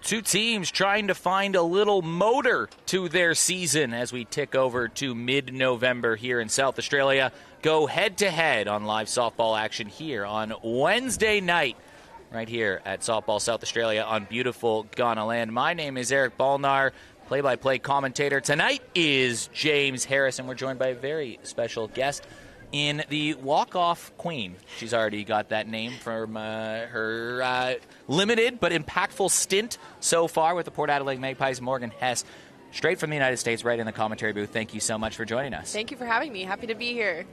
Two teams trying to find a little motor to their season as we tick over to mid-November here in South Australia. Go head-to-head on live softball action here on Wednesday night, right here at Softball South Australia on beautiful Ghana land. My name is Eric Balnar. Play-by-play commentator tonight is James Harris, and we're joined by a very special guest in the walk-off queen. She's already got that name from her limited but impactful stint so far with the Port Adelaide Magpies. Morgan Hess, straight from the United States, right in the commentary booth. Thank you so much for joining us. Thank you for having me. Happy to be here.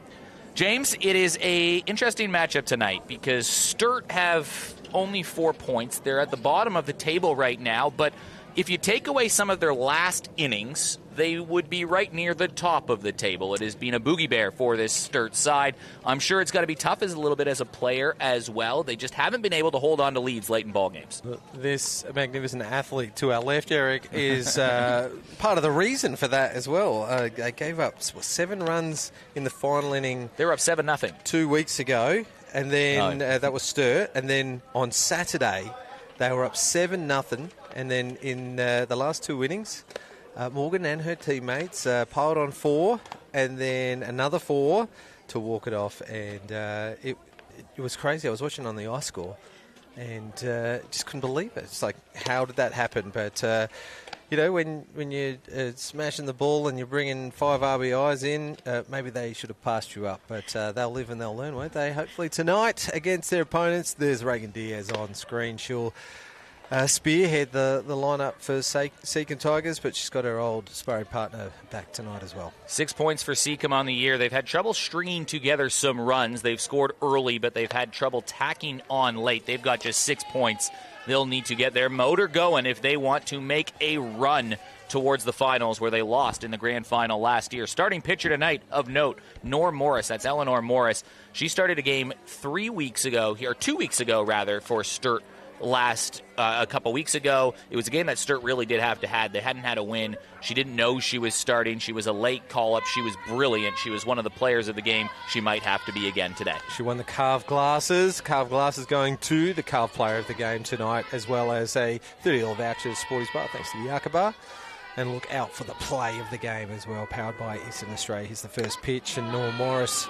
James, it is a interesting matchup tonight because Sturt have only 4 points. They're at the bottom of the table right now, but if you take away some of their last innings, they would be right near the top of the table. It has been a boogie bear for this Sturt side. I'm sure it's got to be tough as a little bit as a player as well. They just haven't been able to hold on to leads late in ball games. This magnificent athlete to our left, Eric, is part of the reason for that as well. They gave up 7 runs in the final inning. They were up 7-0 2 weeks ago, and then that was Sturt. And then on Saturday, they were up 7-0. And then in the last 2 innings, Morgan and her teammates piled on 4 and then another 4 to walk it off. And it was crazy. I was watching on the ice score and just couldn't believe it. It's like, how did that happen? But, when you're smashing the ball and you're bringing 5 RBIs in, maybe they should have passed you up. But they'll live and they'll learn, won't they? Hopefully tonight against their opponents. There's Reagan Diaz on screen. She'll spearhead the lineup for Seacombe Tigers, but she's got her old sparring partner back tonight as well. 6 points for Seacombe on the year. They've had trouble stringing together some runs. They've scored early, but they've had trouble tacking on late. They've got just 6 points. They'll need to get their motor going if they want to make a run towards the finals where they lost in the grand final last year. Starting pitcher tonight of note, Norm Morris. That's Eleanor Morris. She started a game 2 weeks ago for Sturt. A couple weeks ago. It was a game that Sturt really did have to have. They hadn't had a win. She didn't know she was starting. She was a late call-up. She was brilliant. She was one of the players of the game. She might have to be again today. She won the Carve Glasses. Carve Glasses going to the Carve Player of the Game tonight, as well as a $30 voucher to Sporty's Bar, thanks to the Yucca Bar. And look out for the play of the game as well, powered by Eastern Australia. Here's the first pitch, and Norm Morris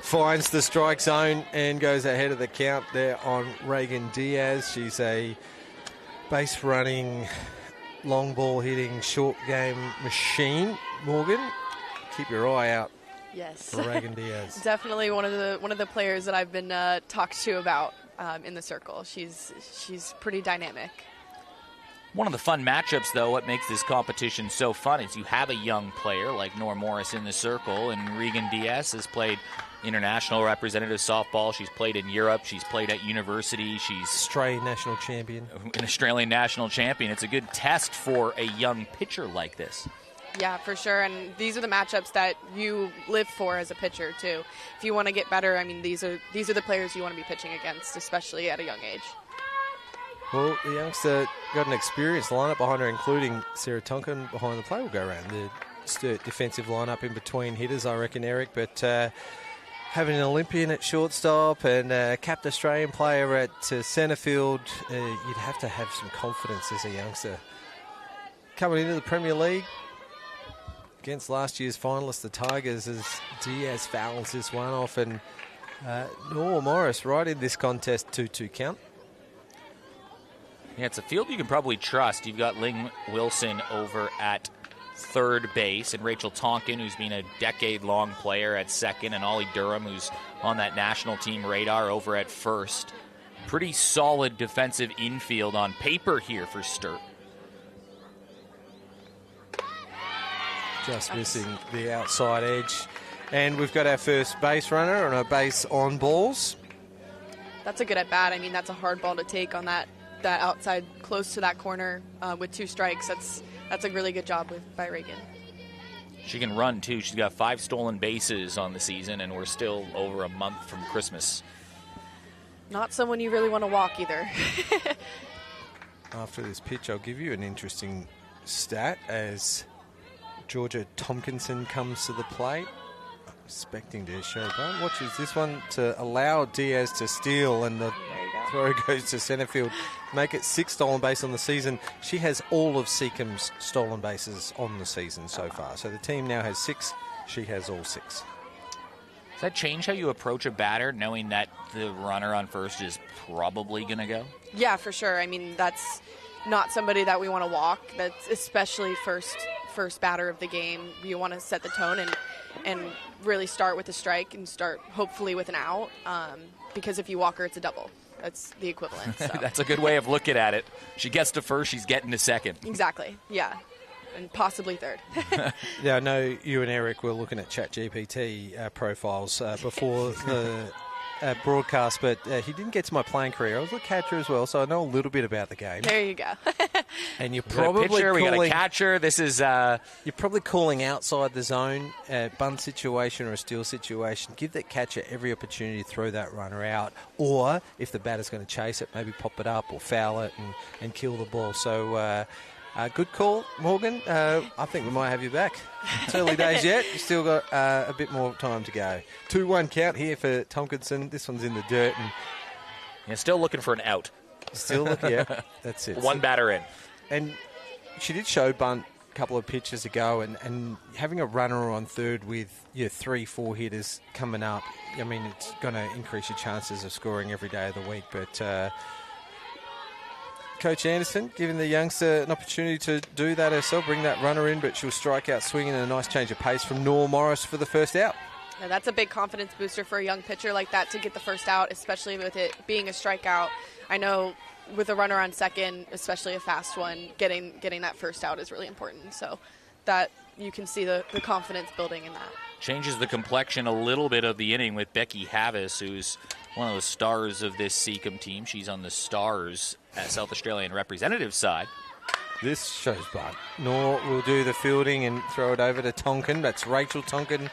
finds the strike zone and goes ahead of the count there on Reagan Diaz. She's a base-running, long ball-hitting, short game machine. Morgan, keep your eye out. Yes, for Reagan Diaz. Definitely one of the players that I've been talked to about in the circle. She's pretty dynamic. One of the fun matchups, though, what makes this competition so fun is you have a young player like Norm Morris in the circle, and Regan Diaz has played international representative softball. She's played in Europe. She's played at university. She's Australian national champion. An Australian national champion. It's a good test for a young pitcher like this. Yeah, for sure. And these are the matchups that you live for as a pitcher, too. If you want to get better, I mean, these are the players you want to be pitching against, especially at a young age. Well, the youngster got an experienced lineup behind her, including Sarah Tonkin behind the play. Will go around the Sturt defensive lineup in between hitters, I reckon, Eric. But having an Olympian at shortstop and a capped Australian player at centre field, you'd have to have some confidence as a youngster. Coming into the Premier League against last year's finalists, the Tigers, as Diaz fouls this one off, and Norm Morris right in this contest, 2-2 count. Yeah, it's a field you can probably trust. You've got Ling Wilson over at third base, and Rachel Tonkin, who's been a decade-long player at second, and Ollie Durham, who's on that national team radar, over at first. Pretty solid defensive infield on paper here for Sturt. Just missing the outside edge. And we've got our first base runner on a base on balls. That's a good at-bat. I mean, that's a hard ball to take on that outside close to that corner with 2 strikes. That's a really good job by Reagan. She can run, too. She's got 5 stolen bases on the season, and we're still over a month from Christmas. Not someone you really want to walk either. After this pitch, I'll give you an interesting stat as Georgia Tompkinson comes to the plate. I'm expecting to show, but watches this one to allow Diaz to steal, and the throw goes to centre field. Make it 6 stolen base on the season. She has all of Seacombe's stolen bases on the season so far. So the team now has 6. She has all 6. Does that change how you approach a batter, knowing that the runner on first is probably going to go? Yeah, for sure. I mean, that's not somebody that we want to walk. That's especially first batter of the game. You want to set the tone and really start with a strike and start hopefully with an out, because if you walk her, it's a double. That's the equivalent. So. That's a good way of looking at it. She gets to first, she's getting to second. Exactly, yeah. And possibly third. Yeah, I know you and Eric were looking at ChatGPT profiles before the broadcast, but he didn't get to my playing career. I was a catcher as well, so I know a little bit about the game. There you go. And you're We probably got a pitcher, we got a catcher. This is you're probably calling outside the zone, a bunt situation or a steal situation. Give that catcher every opportunity to throw that runner out, or if the batter's going to chase it, maybe pop it up or foul it and kill the ball. So good call, Morgan. I think we might have you back. It's early days yet. You've still got a bit more time to go. 2-1 count here for Tompkinson. This one's in the dirt. And still looking for an out. Still looking, yeah, that's it. One batter in. And she did show bunt a couple of pitches ago, and having a runner on third with your 3-4 hitters coming up, I mean, it's going to increase your chances of scoring every day of the week. But Coach Anderson giving the youngster an opportunity to do that herself, bring that runner in, but she'll strike out swinging, and a nice change of pace from Noor Morris for the first out. Yeah, that's a big confidence booster for a young pitcher like that to get the first out, especially with it being a strikeout. I know with a runner on second, especially a fast one, getting that first out is really important. So that you can see the confidence building in that. Changes the complexion a little bit of the inning with Becky Havis, who's one of the stars of this Seacombe team. She's on the Stars South Australian representative side. This shows bunt. Noor will do the fielding and throw it over to Tonkin. That's Rachel Tonkin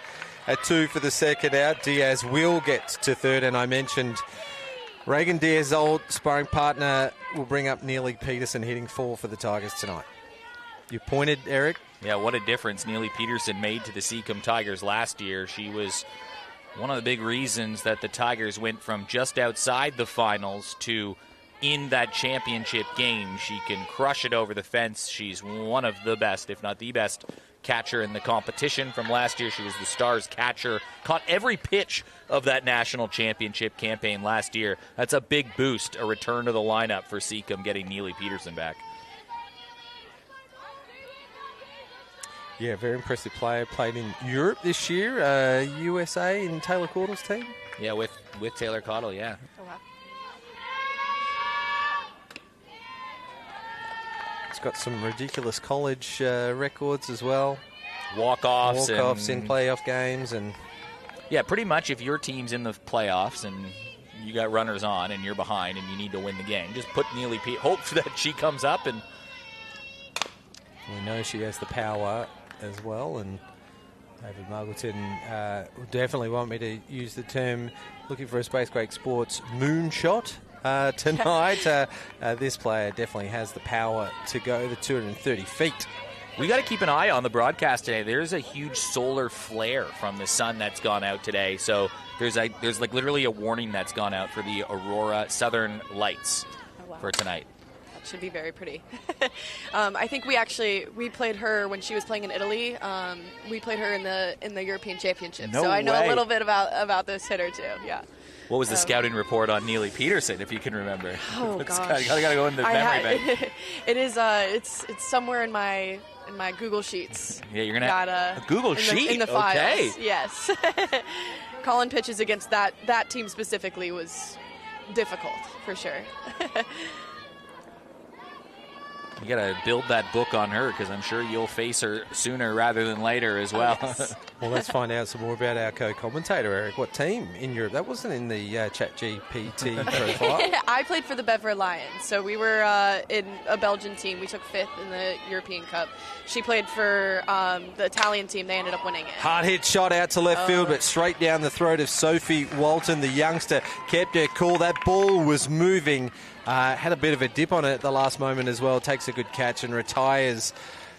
at 2 for the second out. Diaz will get to third, and I mentioned Reagan Diaz's old sparring partner will bring up Neely Peterson hitting 4 for the Tigers tonight. You pointed, Eric. Yeah, what a difference Neely Peterson made to the Seacombe Tigers last year. She was one of the big reasons that the Tigers went from just outside the finals to in that championship game. She can crush it over the fence. She's one of the best, if not the best, catcher in the competition from last year. She was the Stars catcher, caught every pitch of that national championship campaign last year. That's a big boost, a return to the lineup for Seacombe, getting Neely Peterson back. Yeah, very impressive player. Played in Europe this year, USA in Taylor Caudle's team. Yeah, with Taylor Caudle, yeah. Oh, wow. It's got some ridiculous college records as well. Walk-offs in playoff games. And yeah, pretty much if your team's in the playoffs and you got runners on and you're behind and you need to win the game, just put Neely hope that she comes up. And we know she has the power as well, and David Muggleton would definitely want me to use the term, looking for a Space Quake Sports moonshot tonight. This player definitely has the power to go the 230 feet. We got to keep an eye on the broadcast today. There's a huge solar flare from the sun that's gone out today, so there's like literally a warning that's gone out for the Aurora Southern Lights for tonight. Should be very pretty. I think we played her when she was playing in Italy. We played her in the European Championship, so I know a little bit about this hitter too. Yeah. What was the scouting report on Neely Peterson, if you can remember? Oh gosh, gotta go in the memory bank. It is. It's somewhere in my Google Sheets. Yeah, you're gonna a Google sheet in the files. Okay. Yes. Calling pitches against that team specifically was difficult for sure. You got to build that book on her, because I'm sure you'll face her sooner rather than later as well. Oh, yes. Well, let's find out some more about our co-commentator, Eric. What team in Europe? That wasn't in the ChatGPT profile. I played for the Bever Lions, so we were in a Belgian team. We took 5th in the European Cup. She played for the Italian team. They ended up winning it. Hard hit shot out to left field, but straight down the throat of Sophie Walton. The youngster kept her cool. That ball was moving. Had a bit of a dip on it at the last moment as well. Takes a good catch and retires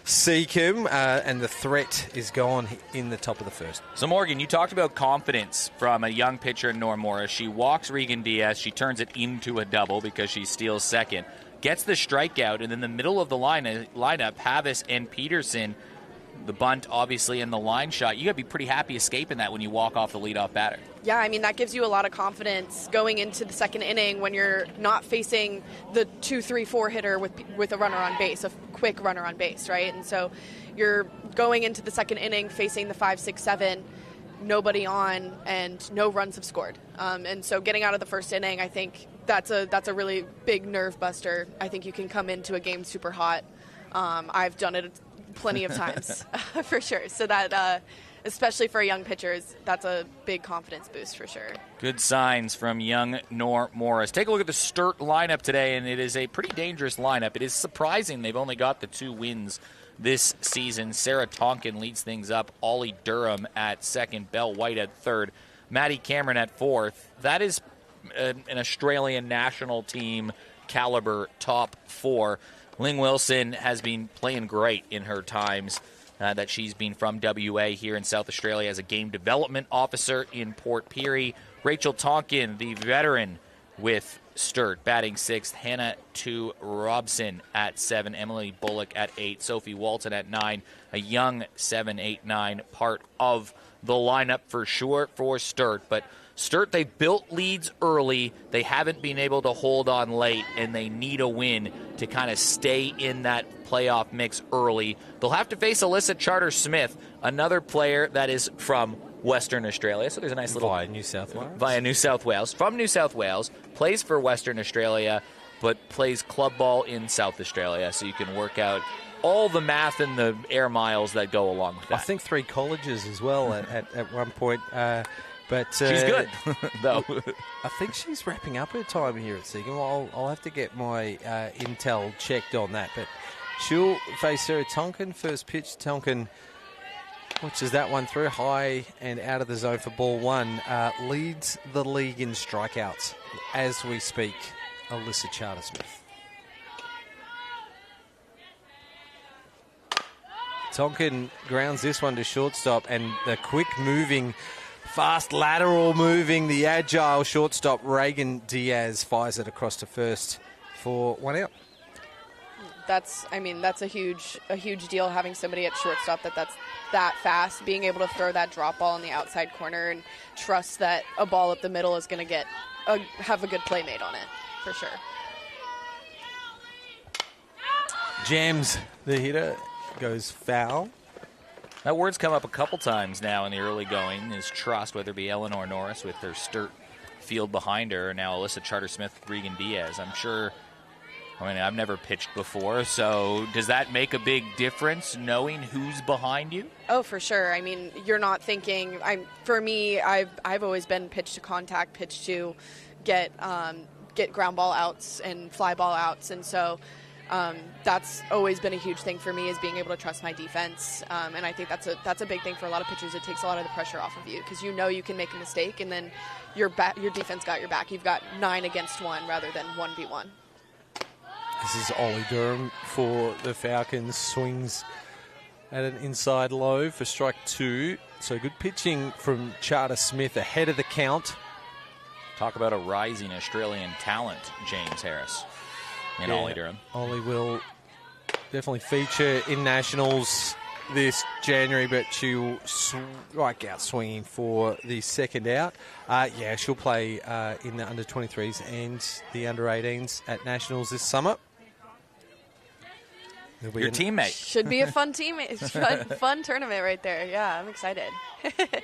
Seacombe, and the threat is gone in the top of the first. So, Morgan, you talked about confidence from a young pitcher, Nor Morris. She walks Regan Diaz. She turns it into a double because she steals second. Gets the strikeout, and in the middle of the lineup, Havis and Peterson, the bunt, obviously, and the line shot. You got to be pretty happy escaping that when you walk off the leadoff batter. Yeah, I mean, that gives you a lot of confidence going into the second inning when you're not facing the 2-3-4 hitter with a runner on base, a quick runner on base, right? And so you're going into the second inning facing the 5, 6, 7, nobody on, and no runs have scored. And so getting out of the first inning, I think that's a really big nerve buster. I think you can come into a game super hot. I've done it plenty of times, for sure. So that, especially for young pitchers, that's a big confidence boost for sure. Good signs from young Nor Morris. Take a look at the Sturt lineup today, and it is a pretty dangerous lineup. It is surprising they've only got the 2 wins this season. Sarah Tonkin leads things up. Ollie Durham at second. Belle White at third. Maddie Cameron at fourth. That is an Australian national team caliber top 4. Ling Wilson has been playing great in her times that she's been from WA here in South Australia as a game development officer in Port Pirie. Rachel Tonkin, the veteran with Sturt, batting 6th. Hannah Robson at 7. Emily Bullock at 8. Sophie Walton at 9. A young 7, 8, 9 part of the lineup for sure for Sturt. But Sturt, they built leads early. They haven't been able to hold on late, and they need a win to kind of stay in that playoff mix early. They'll have to face Alyssa Charter-Smith, another player that is from Western Australia. So there's a nice little... Via New South Wales. Via New South Wales. From New South Wales, plays for Western Australia, but plays club ball in South Australia. So you can work out all the math and the air miles that go along with that. I think 3 colleges as well at one point. But she's good, though. I think she's wrapping up her time here at Seacombe. I'll have to get my intel checked on that. But she'll face Sarah Tonkin. First pitch, Tonkin watches that one through high and out of the zone for ball 1. Leads the league in strikeouts as we speak, Alyssa Charter-Smith. Tonkin grounds this one to shortstop, and the quick moving, fast lateral moving, the agile shortstop Regan Diaz fires it across to first for 1 out. That's a huge deal having somebody at shortstop that's that fast, being able to throw that drop ball in the outside corner and trust that a ball up the middle is going to have a good play made on it, for sure. Jams the hitter, goes foul. That word's come up a couple times now in the early going, is trust, whether it be Eleanor Norris with her Sturt field behind her, or now Alyssa Charter-Smith, Regan Diaz. I'm sure, I've never pitched before, so does that make a big difference, knowing who's behind you? Oh, for sure. You're not thinking, for me, I've always been pitch to contact, pitch to get ground ball outs and fly ball outs, and so that's always been a huge thing for me, is being able to trust my defense. And I think that's a big thing for a lot of pitchers. It takes a lot of the pressure off of you because you know you can make a mistake, and then your defense got your back. You've got 9 against 1 rather than 1v1. This is Ollie Durham for the Falcons. Swings at an inside low for strike 2. So good pitching from Charter-Smith ahead of the count. Talk about a rising Australian talent, James Harris. And Ollie Durham. Ollie will definitely feature in Nationals this January, but she'll strike out swinging for the second out. She'll play in the under-23s and the under-18s at Nationals this summer. Your teammate. Should be a fun teammate. Fun tournament right there. Yeah, I'm excited. I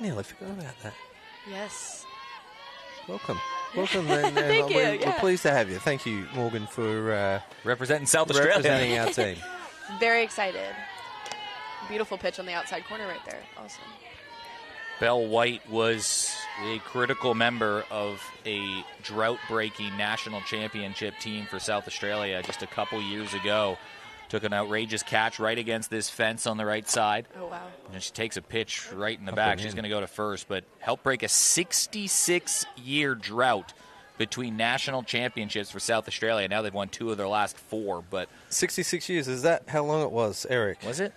nearly forgot about that. Yes. Welcome. And Thank you. We're pleased to have you. Thank you, Morgan, for representing South Australia. Representing our team. Very excited. Beautiful pitch on the outside corner right there. Awesome. Belle White was a critical member of a drought-breaking national championship team for South Australia just a couple years ago. Took an outrageous catch right against this fence on the right side. Oh, wow. And she takes a pitch right in the back. She's going to go to first, but helped break a 66-year drought between national championships for South Australia. Now they've won 2 of their last 4. But 66 years, is that how long it was, Eric? Was it?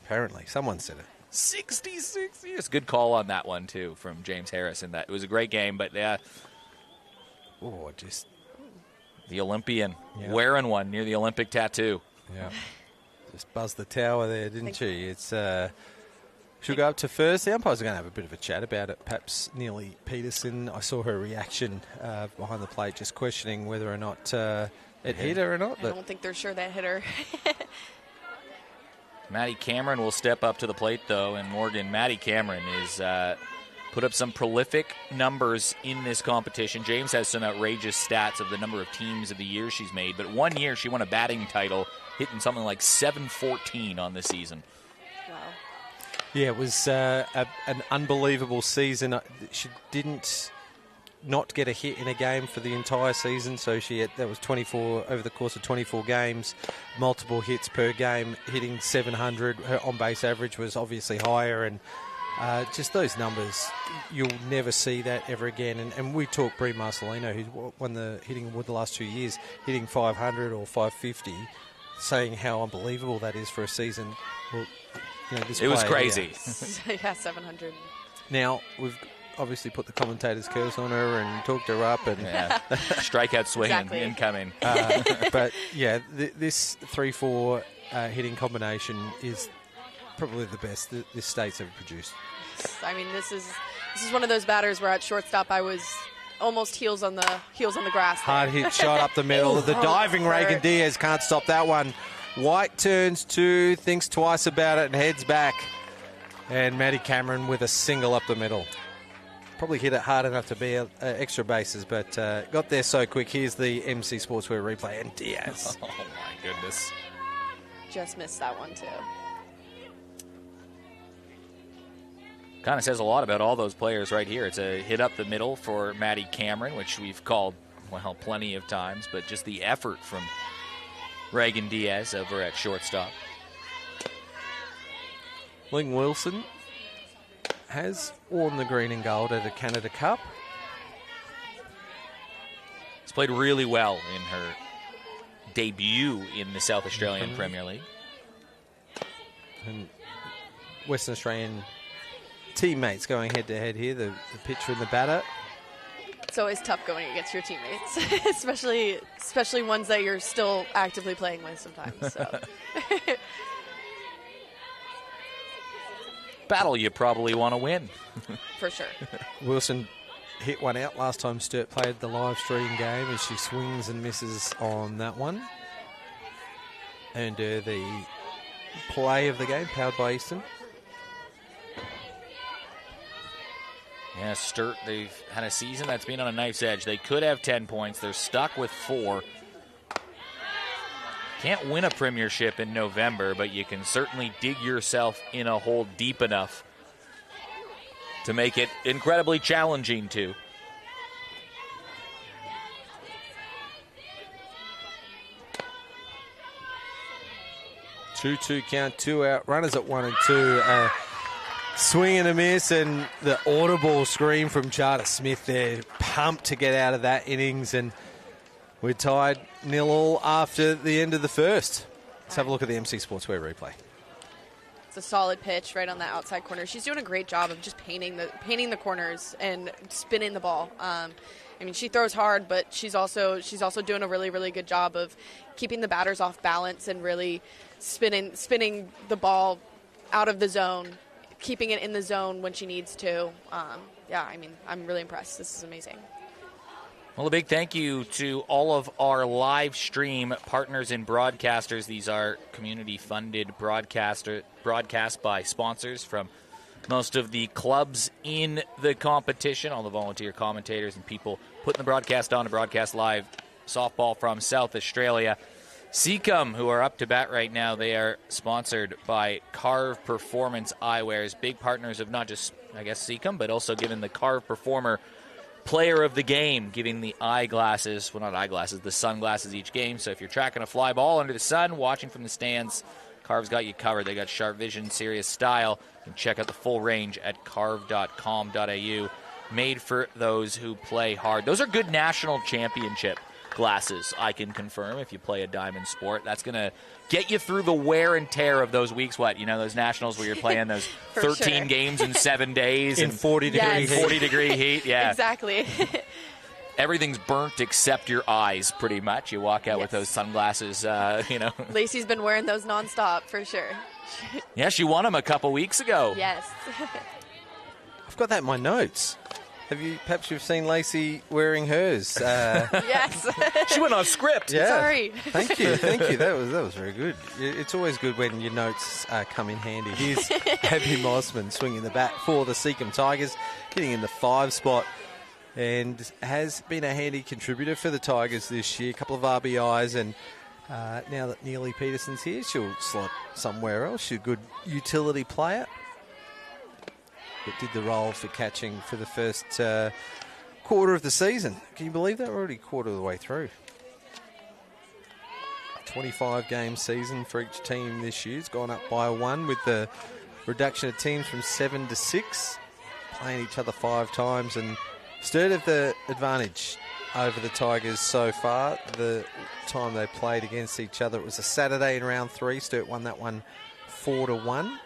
Apparently, someone said it. 66 years. Good call on that one, too, from James Harris. And that it was a great game, but yeah. Oh, just the Olympian wearing one near the Olympic tattoo. Yeah. Just buzzed the tower there, didn't she? It's she'll go up to first. The umpires are going to have a bit of a chat about it. Perhaps Neely Peterson. I saw her reaction behind the plate, just questioning whether or not it hit her or not. I don't think they're sure that hit her. Maddie Cameron will step up to the plate, though, and Maddie Cameron is put up some prolific numbers in this competition. James has some outrageous stats of the number of teams of the year she's made, but one year she won a batting title, hitting something like 714 on the season. Wow. Yeah, it was an unbelievable season. She didn't not get a hit in a game for the entire season, so that was 24 over the course of 24 games, multiple hits per game, hitting 700. Her on-base average was obviously higher, and just those numbers, you'll never see that ever again. And we talked Brie Marcelino, who's won the hitting award the last 2 years, hitting 500 or 550, saying how unbelievable that is for a season. Well, it was crazy. Yeah, 700. Now, we've obviously put the commentator's curse on her and talked her up. And strikeout swing incoming. But, yeah, this 3-4 hitting combination is probably the best this state's ever produced. I mean, this is one of those batters where at shortstop I was almost heels on the grass there. Hard hit shot up the middle. The diving Reagan Diaz can't stop that one. White turns to, thinks twice about it and heads back. And Maddie Cameron with a single up the middle. Probably hit it hard enough to be extra bases, but got there so quick. Here's the MC Sportswear replay, and Diaz. Oh, my goodness. Just missed that one, too. Kind of says a lot about all those players right here. It's a hit up the middle for Maddie Cameron, which we've called, plenty of times, but just the effort from Reagan Diaz over at shortstop. Ling Wilson has worn the green and gold at a Canada Cup. He's played really well in her debut in the South Australian Premier League. And Western Australian teammates going head-to-head here, the pitcher and the batter. It's always tough going against your teammates, especially ones that you're still actively playing with sometimes. So. Battle you probably want to win. For sure. Wilson hit one out last time Sturt played the live stream game, as she swings and misses on that one. Earned her the play of the game, powered by Easton. Yeah, Sturt, they've had a season that's been on a knife's edge. They could have 10 points. They're stuck with 4. Can't win a premiership in November, but you can certainly dig yourself in a hole deep enough to make it incredibly challenging to. Two count, 2 out. Runners at 1 and 2. Swing and a miss, and the audible scream from Charter Smith there. Pumped to get out of that innings, and we're tied 0-0 after the end of the first. Let's have a look at the MC Sportswear replay. It's a solid pitch right on the outside corner. She's doing a great job of just painting the corners and spinning the ball. I mean, she throws hard, but she's also doing a really, really good job of keeping the batters off balance and really spinning the ball out of the zone, keeping it in the zone when she needs to. I mean, I'm really impressed. This is amazing. Well, a big thank you to all of our live stream partners and broadcasters. These are community-funded broadcast by sponsors from most of the clubs in the competition, all the volunteer commentators and people putting the broadcast on to broadcast live softball from South Australia. Seacombe, who are up to bat right now, they are sponsored by Carve Performance Eyewears, big partners of not just, Seacombe, but also giving the Carve Performer Player of the Game, giving the eyeglasses, well, not eyeglasses, the sunglasses each game. So if you're tracking a fly ball under the sun, watching from the stands, Carve's got you covered. They got sharp vision, serious style. You can check out the full range at carve.com.au. made for those who play hard. Those are good national championship glasses, I can confirm, if you play a diamond sport. That's going to get you through the wear and tear of those weeks. Those nationals where you're playing those 13 games in 7 days. In 40-degree heat. Yeah. Exactly. Everything's burnt except your eyes, pretty much. You walk out with those sunglasses, Lacey's been wearing those nonstop, for sure. Yeah, she won them a couple weeks ago. Yes. I've got that in my notes. Perhaps you've seen Lacey wearing hers? Yes. She went on script. Yeah. Sorry. Thank you. That was very good. It's always good when your notes come in handy. Here's Abby Mossman swinging the bat for the Seacombe Tigers, getting in the 5 spot, and has been a handy contributor for the Tigers this year. A couple of RBIs, and now that Neely Peterson's here, she'll slot somewhere else. She's a good utility player. It did the role for catching for the first quarter of the season. Can you believe that? We're already a quarter of the way through. 25-game season for each team this year. It's gone up by 1 with the reduction of teams from 7 to 6, playing each other 5 times. And Sturt have the advantage over the Tigers so far. The time they played against each other, it was a Saturday in round 3. Sturt won that one 4-1.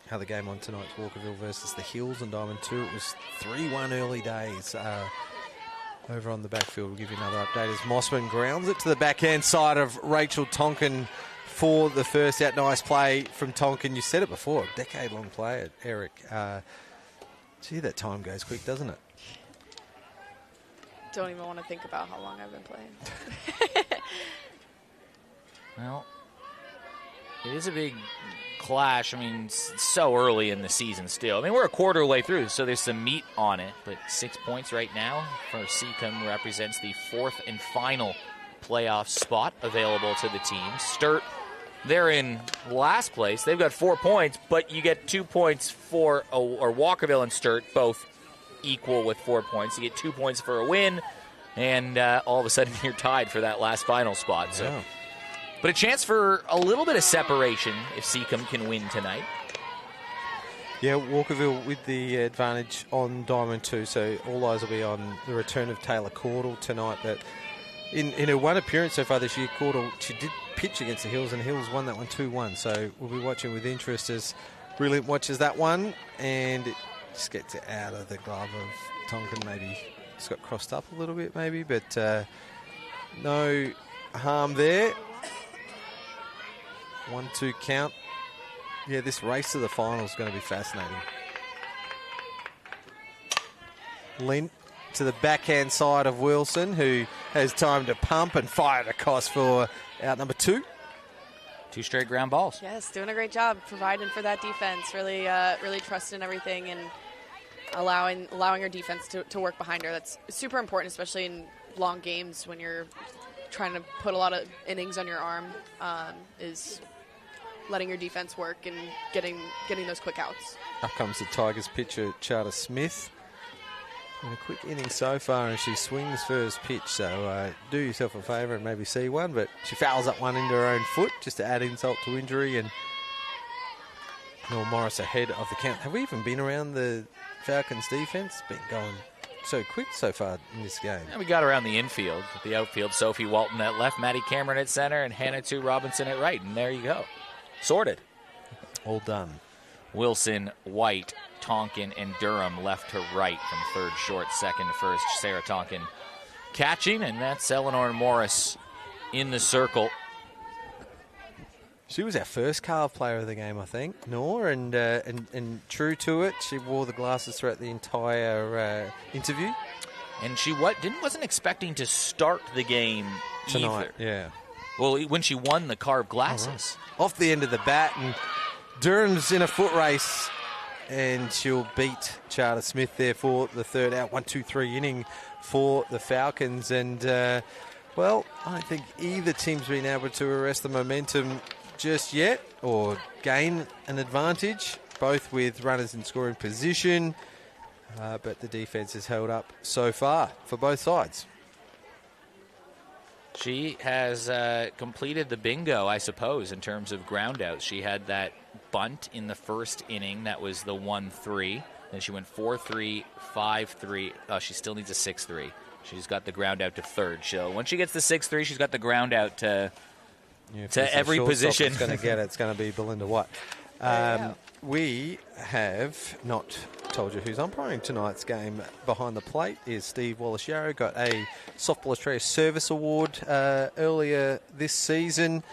How the game on tonight's Walkerville versus the Hills and Diamond 2. It was 3-1 early days. Over on the backfield, we'll give you another update as Mossman grounds it to the backhand side of Rachel Tonkin for the first out. Nice play from Tonkin. You said it before, a decade-long player, Eric. Gee, that time goes quick, doesn't it? Don't even want to think about how long I've been playing. Well, it is a big clash. I mean, so early in the season still. I mean, we're a quarter way through, so there's some meat on it. But 6 points right now for Seacombe represents the 4th and final playoff spot available to the team. Sturt, they're in last place. They've got 4 points, but you get 2 points for, or Walkerville and Sturt both equal with 4 points. You get 2 points for a win, and all of a sudden you're tied for that last final spot. So. Yeah. But a chance for a little bit of separation if Seacombe can win tonight. Yeah, Walkerville with the advantage on Diamond 2, so all eyes will be on the return of Taylor Caudle tonight. But in her one appearance so far this year, Caudle, she did pitch against the Hills, and Hills won that one 2-1. So we'll be watching with interest as Brilliant watches that one, and it just gets it out of the glove of Tonkin. Maybe it's got crossed up a little bit, maybe, but no harm there. 1-2 count. Yeah, this race to the final is going to be fascinating. Lint to the backhand side of Wilson, who has time to pump and fire it across for out number 2. 2 straight ground balls. Yes, doing a great job providing for that defense. Really, really trusting everything and allowing her defense to work behind her. That's super important, especially in long games when you're trying to put a lot of innings on your arm. Is letting your defense work and getting those quick outs. Up comes the Tigers pitcher, Charter Smith. In a quick inning so far, and she swings first pitch, so do yourself a favour and maybe see one, but she fouls up one into her own foot just to add insult to injury, and Noel Morris ahead of the count. Have we even been around the Falcons' defence? Been going so quick so far in this game. And we got around the infield. The outfield, Sophie Walton at left, Maddie Cameron at center, and Hannah 2 Robinson at right, and there you go. Sorted. All done. Wilson, White, Tonkin, and Durham left to right from third short, second to first. Sarah Tonkin catching, and that's Eleanor Morris in the circle. She was our first carve player of the game, I think, Nor, and true to it, she wore the glasses throughout the entire interview. And she wasn't expecting to start the game tonight. Either. Yeah. Well, when she won the carved glasses. Off the end of the bat, and Durham's in a foot race, and she'll beat Charter Smith there for the third out. 1-2-3 inning for the Falcons, and well, I don't think either team's been able to arrest the momentum just yet or gain an advantage, both with runners in scoring position, but the defense has held up so far for both sides. She has completed the bingo, I suppose, in terms of ground outs. She had that bunt in the first inning. That was the 1-3. Then she went 4-3, 5-3. Oh, she still needs a 6-3. She's got the ground out to third. So once she gets the 6-3, she's got the ground out to every position. It's going to get it. It's going to be Belinda White. We have not told you who's umpiring tonight's game. Behind the plate is Steve Wallace-Yarrow. Got a Softball Australia Service Award earlier this season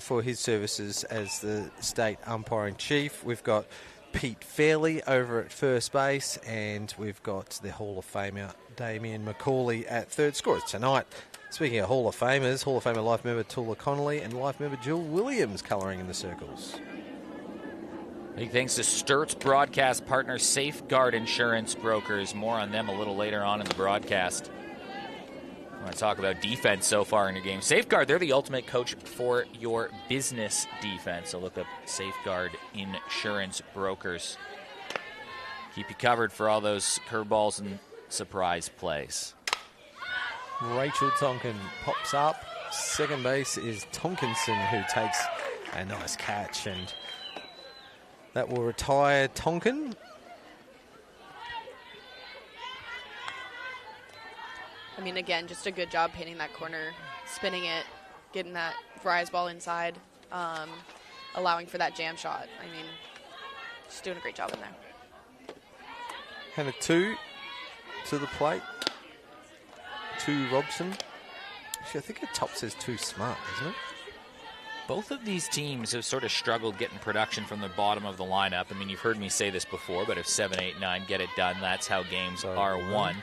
for his services as the state umpiring chief. We've got Pete Fairley over at first base, and we've got the Hall of Famer Damien McCauley at third scorers tonight. Speaking of Hall of Famers, Hall of Famer life member Tula Connolly and life member Jill Williams colouring in the circles. Big thanks to Sturt's broadcast partner, Safeguard Insurance Brokers. More on them a little later on in the broadcast. I want to talk about defense so far in your game. Safeguard, they're the ultimate coach for your business defense. So look up Safeguard Insurance Brokers. Keep you covered for all those curveballs and surprise plays. Rachel Tonkin pops up. Second base is Tonkinson, who takes a nice catch, and that will retire Tonkin. I mean, again, just a good job hitting that corner, spinning it, getting that rise ball inside, allowing for that jam shot. I mean, just doing a great job in there. And a 2 to the plate. 2 Robson. Actually, I think the top says 2 Smart, isn't it? Both of these teams have sort of struggled getting production from the bottom of the lineup. I mean, you've heard me say this before, but if 7, 8, 9 get it done, that's how games are won.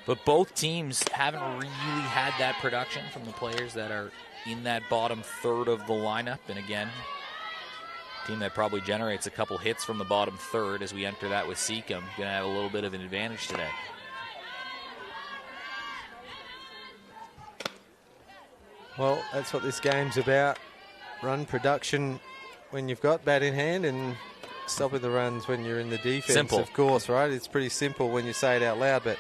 But both teams haven't really had that production from the players that are in that bottom third of the lineup. And again, team that probably generates a couple hits from the bottom third as we enter that with Seacombe, going to have a little bit of an advantage today. Well, that's what this game's about. Run production when you've got bat in hand and stopping the runs when you're in the defense. Simple. Of course, right? It's pretty simple when you say it out loud, but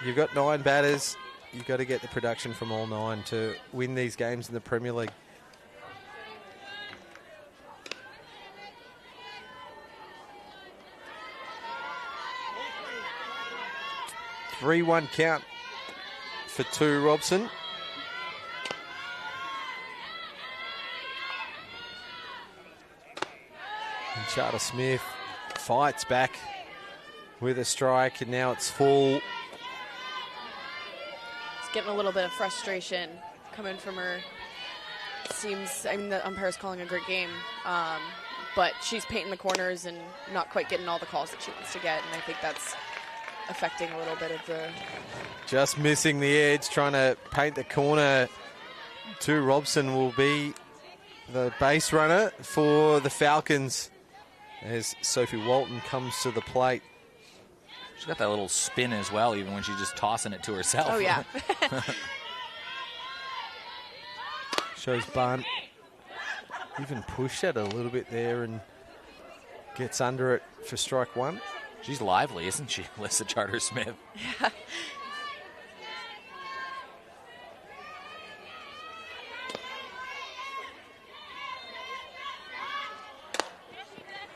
you've got 9 batters. You've got to get the production from all 9 to win these games in the Premier League. (3-1) count for 2 Robson. And Charter Smith fights back with a strike, and now it's full. It's getting a little bit of frustration coming from her. Seems, I mean, the umpire's calling a great game, but she's painting the corners and not quite getting all the calls that she wants to get, and I think that's affecting a little bit of the... Just missing the edge, trying to paint the corner. 2 Robson will be the base runner for the Falcons as Sophie Walton comes to the plate. She's got that little spin as well, even when she's just tossing it to herself. Oh, yeah. Shows bunt. Even pushed it a little bit there and gets under it for strike 1. She's lively, isn't she, Alyssa Charter-Smith? Yeah.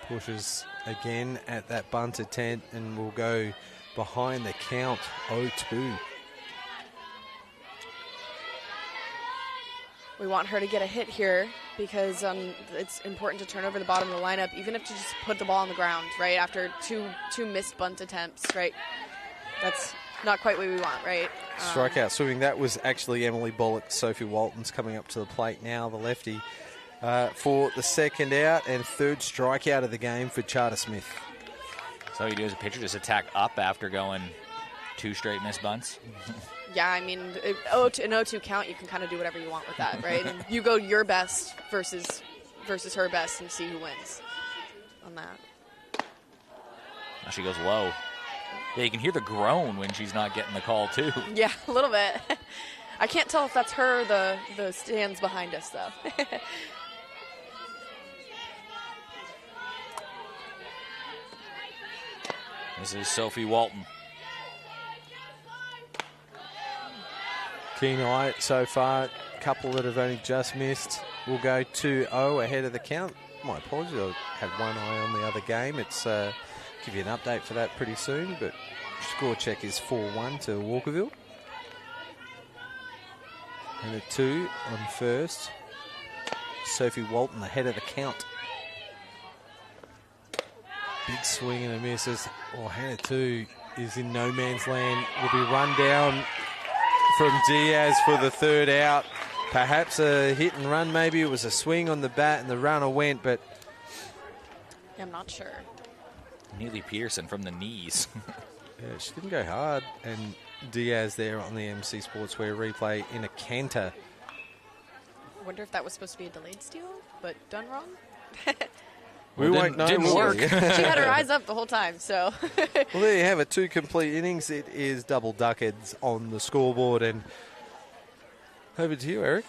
Pushes again at that bunted tent and will go behind the count, 0-2. We want her to get a hit here because it's important to turn over the bottom of the lineup, even if to just put the ball on the ground, right, after two missed bunt attempts, right? That's not quite what we want, right? Strikeout swinging. That was actually Emily Bullock. Sophie Walton's coming up to the plate now, the lefty, for the second out and third strikeout of the game for Charter Smith. So you do as a pitcher, just attack up after going 2 straight missed bunts? Yeah, I mean, an 0-2 count, you can kind of do whatever you want with that, right? And you go your best versus her best and see who wins on that. Now she goes low. Yeah, you can hear the groan when she's not getting the call, too. Yeah, a little bit. I can't tell if that's her or the stands behind us, though. This is Sophie Walton. Keen eye so far. A couple that have only just missed. We'll go 2-0 ahead of the count. My apologies, I had one eye on the other game. It's Give you an update for that pretty soon, but score check is 4-1 to Walkerville. And a 2 on first. Sophie Walton ahead of the count. Big swing and a miss as Hannah 2 is in no man's land. Will be run down from Diaz for the third out. Perhaps a hit and run, maybe. It was a swing on the bat and the runner went, but... I'm not sure. Neely Pearson from the knees. Yeah, she didn't go hard. And Diaz there on the MC Sportswear replay in a canter. I wonder if that was supposed to be a delayed steal, but done wrong. We won't know. Didn't work. She had her eyes up the whole time, so. Well, there you have it. 2 complete innings. It is double duckets on the scoreboard. And over to you, Eric.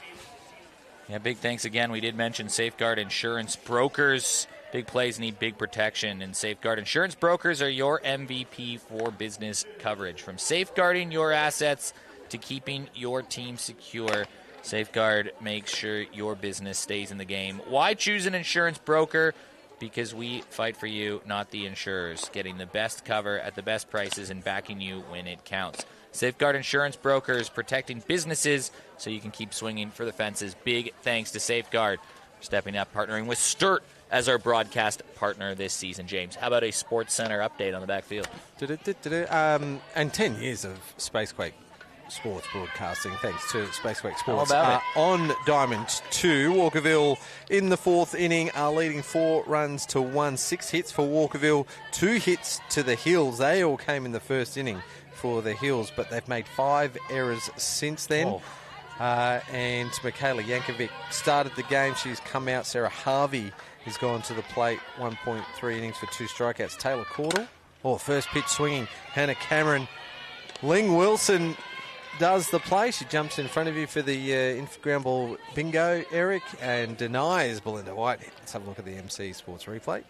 Yeah, big thanks again. We did mention Safeguard Insurance Brokers. Big plays need big protection, and Safeguard Insurance Brokers are your MVP for business coverage. From safeguarding your assets to keeping your team secure, Safeguard makes sure your business stays in the game. Why choose an insurance broker? Because we fight for you, not the insurers, getting the best cover at the best prices and backing you when it counts. Safeguard Insurance Brokers, protecting businesses so you can keep swinging for the fences. Big thanks to Safeguard for stepping up, partnering with Sturt as our broadcast partner this season. James, how about a Sports Center update on the backfield? And 10 years of Spacequake sports broadcasting, thanks to Spacequake Sports. How about it? On Diamond 2, Walkerville in the 4th inning are leading 4 runs to 1. 6 hits for Walkerville, 2 hits to the Hills. They all came in the first inning for the Hills, but they've made 5 errors since then. Oh. And Michaela Yankovic started the game. She's come out. Sarah Harvey has gone to the plate. 1.3 innings for 2 strikeouts. Taylor Caudle, first pitch swinging. Hannah Cameron. Ling Wilson does the play. She jumps in front of you for the ground ball bingo, Eric, and denies Belinda White. Let's have a look at the MC Sports replay.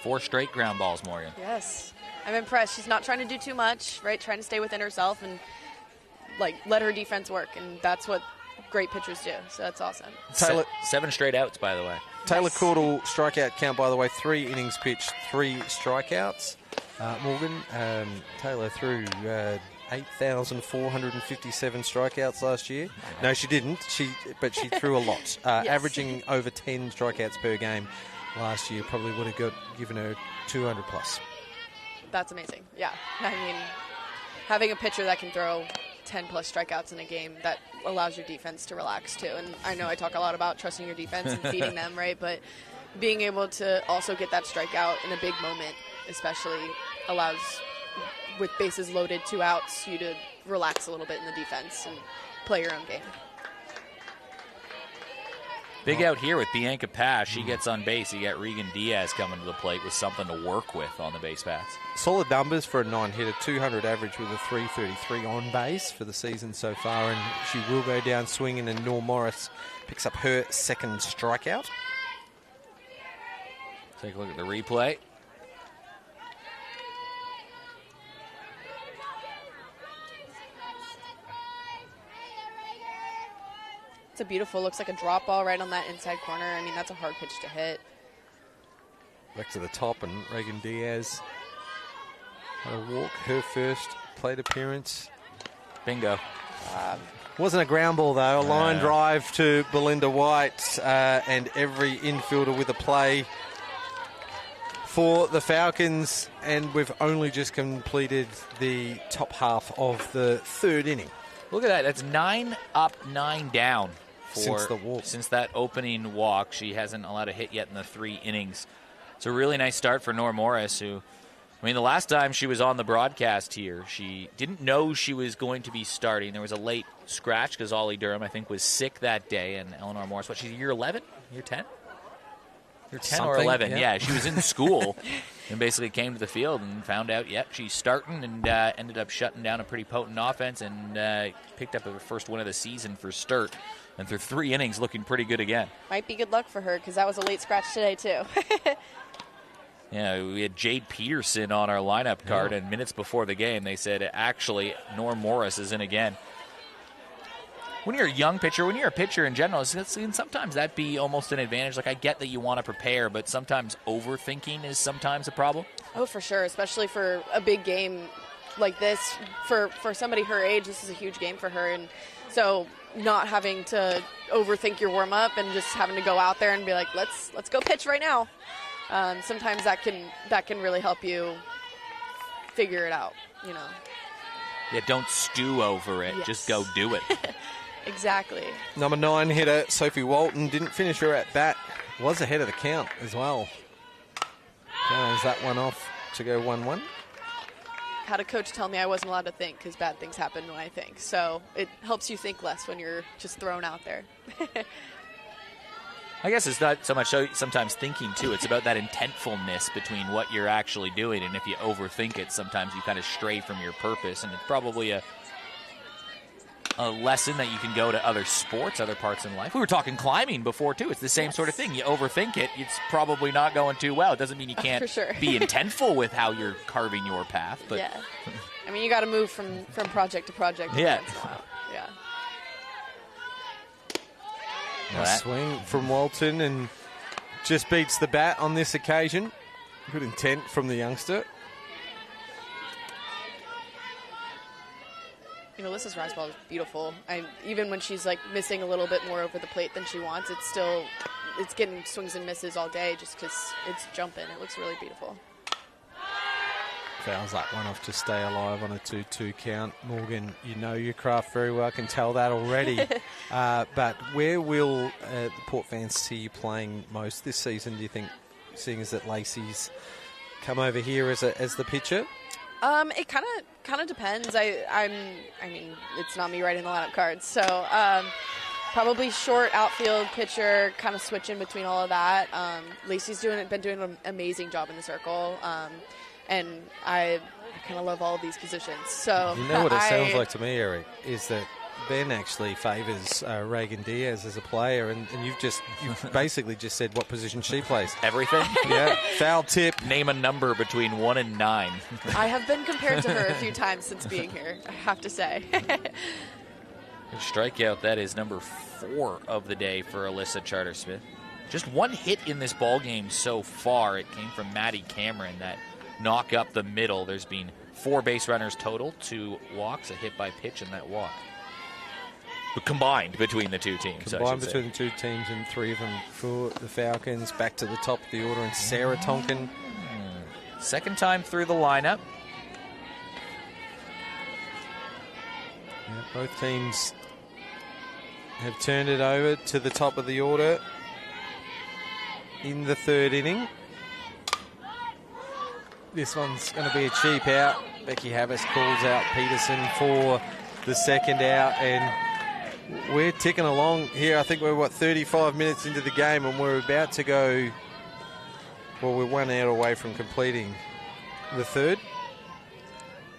4 straight ground balls, Morgan. Yes. I'm impressed. She's not trying to do too much, right? Trying to stay within herself and, let her defense work. And that's what great pitchers do. So that's awesome. Taylor, 7 straight outs, by the way. Taylor Caudle strikeout count, by the way, 3 innings pitched, 3 strikeouts. Morgan, Taylor threw 8,457 strikeouts last year. No, she didn't. But she threw a lot, Yes. averaging over 10 strikeouts per game last year. Probably would have given her 200 plus. That's amazing. Yeah. I mean, having a pitcher that can throw 10-plus strikeouts in a game, that allows your defense to relax, too. And I know I talk a lot about trusting your defense and feeding them, right? But being able to also get that strikeout in a big moment especially allows, with bases loaded, 2 outs, you to relax a little bit in the defense and play your own game. Big out here with Bianca Pash. She gets on base. You got Regan Diaz coming to the plate with something to work with on the base paths. Solid numbers for a 9-hitter, 200 average with a 333 on base for the season so far, and she will go down swinging, and Nor Morris picks up her 2nd strikeout. Take a look at the replay. It's a beautiful, looks like a drop ball right on that inside corner. I mean, that's a hard pitch to hit. Back to the top, and Regan Diaz had a walk, her first plate appearance. Bingo. Wasn't a ground ball, though. A line drive to Belinda White, and every infielder with a play for the Falcons, and we've only just completed the top half of the 3rd inning. Look at that. That's 9 up, 9 down. Since the walk. Since that opening walk. She hasn't allowed a hit yet in the 3 innings. It's a really nice start for Nor Morris, who, I mean, the last time she was on the broadcast here, she didn't know she was going to be starting. There was a late scratch because Ollie Durham, I think, was sick that day, and Eleanor Morris, she's year 11? Year 10? Year 10 or 11, yeah. She was in school and basically came to the field and found out, she's starting, and ended up shutting down a pretty potent offense and picked up her first win of the season for Sturt. And through 3 innings, looking pretty good again. Might be good luck for her because that was a late scratch today, too. Yeah, we had Jade Peterson on our lineup card, and minutes before the game, they said, actually, Nor Morris is in again. When you're a young pitcher, when you're a pitcher in general, sometimes that be almost an advantage. Like, I get that you want to prepare, but sometimes overthinking is sometimes a problem. Oh, for sure, especially for a big game like this. For somebody her age, this is a huge game for her. And so not having to overthink your warm-up and just having to go out there and be like, let's go pitch right now. Sometimes that can really help you figure it out, you know. Yeah, don't stew over it. Yes. Just go do it. Exactly. Number 9 hitter, Sophie Walton, didn't finish her at bat. Was ahead of the count as well. Fouls that one off to go 1-1. Had a coach tell me I wasn't allowed to think because bad things happen when I think. So it helps you think less when you're just thrown out there. I guess it's not so much sometimes thinking, too. It's about that intentfulness between what you're actually doing. And if you overthink it, sometimes you kind of stray from your purpose. And it's probably a lesson that you can go to other sports, other parts in life. We were talking climbing before, too. It's the same sort of thing. You overthink it, it's probably not going too well. It doesn't mean you can't be intentful with how you're carving your path. But yeah. I mean, you got to move from project to project. Yeah. Yeah. Nice swing from Walton and just beats the bat on this occasion. Good intent from the youngster. You know, Alyssa's rise ball is beautiful. Even when she's like missing a little bit more over the plate than she wants, it's getting swings and misses all day just because it's jumping. It looks really beautiful. Fouls that one off to stay alive on a 2-2 count. Morgan, you know your craft very well. I can tell that already. But where will the Port fans see you playing most this season, do you think, seeing as that Lacey's come over here as the pitcher? It kind of depends. I mean, it's not me writing the lineup cards, so probably short outfield pitcher, kind of switching between all of that. Lacey's been doing an amazing job in the circle, and I kind of love all of these positions. So you know what it sounds like to me, Eric, is that Ben actually favours Reagan Diaz as a player, and you've basically just said what position she plays. Everything? Yeah, foul tip. Name a number between 1 and 9. I have been compared to her a few times since being here, I have to say. Strikeout, that is number 4 of the day for Alyssa Charter-Smith. Just one hit in this ball game so far. It came from Maddie Cameron, that knock up the middle. There's been 4 base runners total, 2 walks, a hit by pitch, and that walk. But combined between the two teams. Combined between the two teams, and 3 of them for the Falcons. Back to the top of the order, and Sarah Tonkin. Second time through the lineup. Yeah, both teams have turned it over to the top of the order in the 3rd inning. This one's going to be a cheap out. Becky Havas calls out Peterson for the 2nd out, and we're ticking along here. I think we're, 35 minutes into the game, and we're about to go, we're 1 out away from completing the 3rd.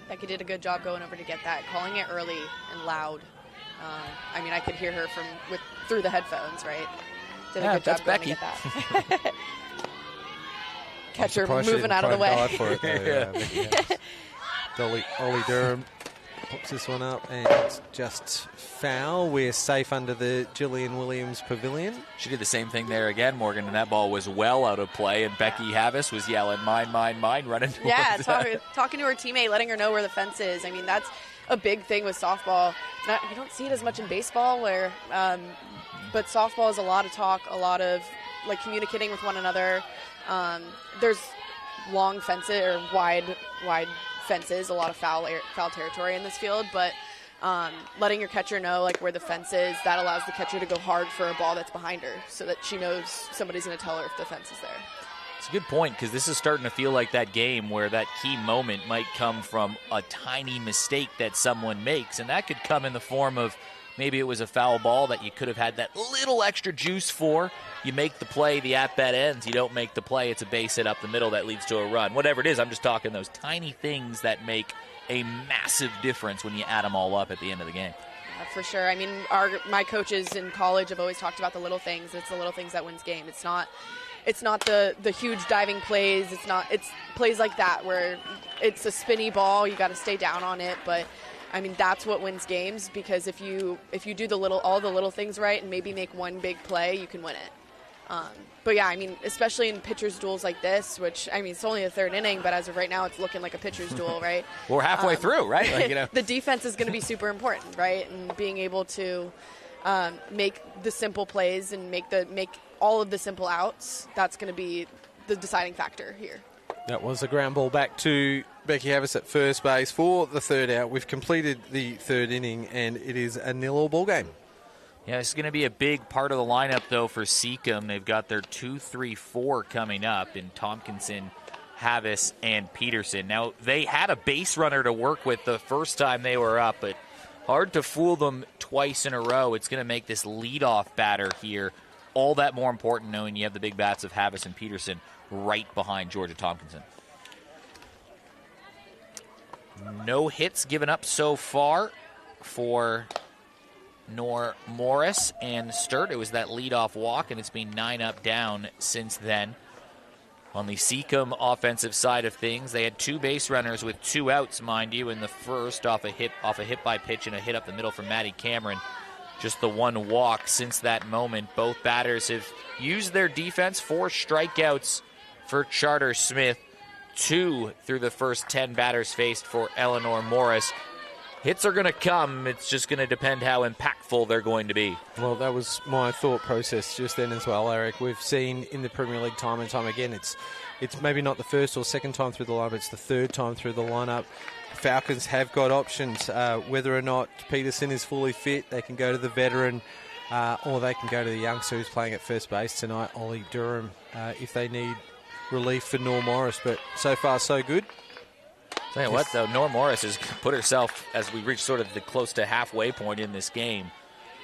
Becky did a good job going over to get that, calling it early and loud. I mean, I could hear her through the headphones, right? Did a good job going Becky. to get that. Catcher moving out of the way. For it, though, Ollie Durham pops this one up, and it's just foul. We're safe under the Gillian Williams pavilion. She did the same thing there again, Morgan, and that ball was well out of play, and Becky Havas was yelling, mine, mine, mine, running towards talking to her teammate, letting her know where the fence is. I mean, that's a big thing with softball. You don't see it as much in baseball, but softball is a lot of talk, a lot of like communicating with one another. There's long fences or wide fences, a lot of foul territory in this field, but letting your catcher know like where the fence is, that allows the catcher to go hard for a ball that's behind her, so that she knows somebody's going to tell her if the fence is there. It's a good point, because this is starting to feel like that game where that key moment might come from a tiny mistake that someone makes, and that could come in the form of maybe it was a foul ball that you could have had that little extra juice for. You make the play, the at-bat ends. You don't make the play, it's a base hit up the middle that leads to a run. Whatever it is, I'm just talking those tiny things that make a massive difference when you add them all up at the end of the game. For sure. I mean, my coaches in college have always talked about the little things. It's the little things that wins game. It's not the huge diving plays. It's plays like that where it's a spinny ball. You got to stay down on it. But I mean, that's what wins games, because if you do all the little things right and maybe make one big play, you can win it. But yeah, I mean, especially in pitcher's duels like this, which, I mean, it's only the third inning, but as of right now, it's looking like a pitcher's duel, right? We're halfway through, right? Like, the defense is going to be super important, right? And being able to make the simple plays and make all of the simple outs, that's going to be the deciding factor here. That was a ground ball back to Becky Havis at first base for the third out. We've completed the third inning, and it is a 0-0 ball game. Yeah, this is going to be a big part of the lineup, though, for Seacombe. They've got their 2-3-4 coming up in Tompkinson, Havis, and Peterson. Now, they had a base runner to work with the first time they were up, but hard to fool them twice in a row. It's going to make this leadoff batter here all that more important, knowing you have the big bats of Havis and Peterson right behind Georgia Tompkinson. No hits given up so far for nor Morris and Sturt. It was that leadoff walk, and it's been 9 up down since then. On the Seacombe offensive side of things, they had 2 base runners with 2 outs, mind you, in the first off a hit by pitch and a hit up the middle from Maddie Cameron. Just the 1 walk since that moment. Both batters have used their defense. 4 strikeouts for Charter Smith, 2 through the first 10 batters faced for Eleanor Morris. Hits are going to come. It's just going to depend how impactful they're going to be. Well, that was my thought process just then as well, Eric. We've seen in the Premier League time and time again, it's maybe not the first or second time through the lineup, it's the third time through the lineup. Falcons have got options. Whether or not Peterson is fully fit, they can go to the veteran, or they can go to the youngster who's playing at first base tonight, Ollie Durham, if they need relief for Nor Morris. But so far, so good. Tell you what, though, Nor Morris has put herself, as we reach sort of the close to halfway point in this game,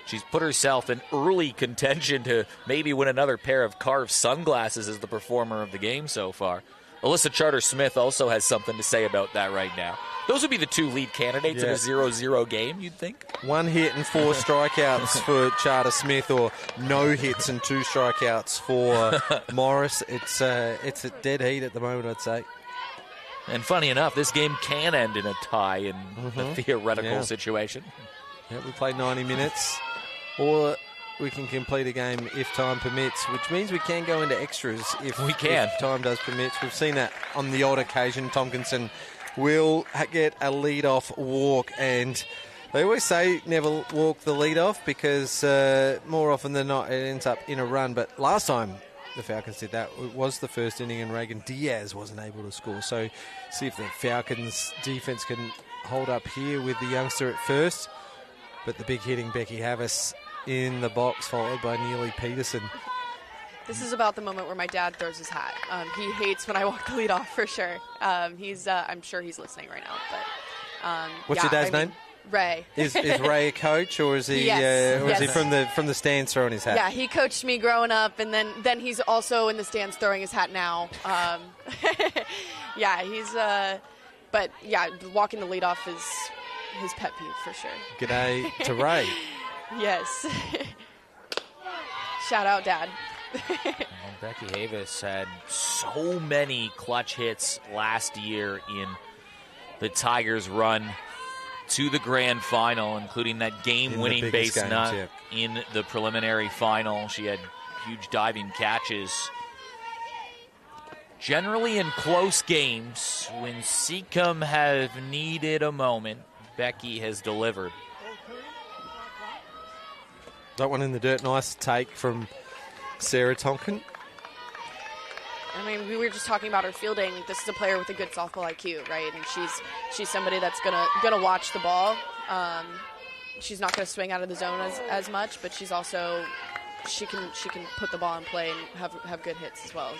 she's put herself in early contention to maybe win another pair of carved sunglasses as the performer of the game so far. Alyssa Charter-Smith also has something to say about that right now. Those would be the 2 lead candidates in a 0-0 game, you'd think? 1 hit and 4 strikeouts for Charter-Smith, or no hits and 2 strikeouts for Morris. It's a dead heat at the moment, I'd say. And funny enough, this game can end in a tie in a theoretical situation. Yeah, we play 90 minutes, or we can complete a game if time permits, which means we can go into extras if time does permit. We've seen that on the odd occasion. Tompkinson will get a lead-off walk, and they always say never walk the lead-off because more often than not it ends up in a run. But last time the Falcons did that, it was the first inning, and Reagan Diaz wasn't able to score. So see if the Falcons defense can hold up here with the youngster at first. But the big hitting Becky Havis in the box, followed by Neely Peterson. This is about the moment where my dad throws his hat. He hates when I walk the lead off, for sure. I'm sure he's listening right now. But what's your dad's name? Ray. Is Ray a coach, or is he? Yes. Or is he from the stands throwing his hat? Yeah, he coached me growing up, and then he's also in the stands throwing his hat now. Yeah, he's. But yeah, walking the lead off is his pet peeve for sure. G'day to Ray. Yes. Shout out, Dad. Becky Havis had so many clutch hits last year in the Tigers' run to the grand final, including that game-winning base nut in the preliminary final. She had huge diving catches. Generally in close games, when Seacombe have needed a moment, Becky has delivered. That one in the dirt, nice take from Sarah Tonkin. I mean, we were just talking about her fielding. This is a player with a good softball IQ, right? And she's somebody that's gonna watch the ball. She's not gonna swing out of the zone as much, but she's also she can put the ball in play and have good hits as well.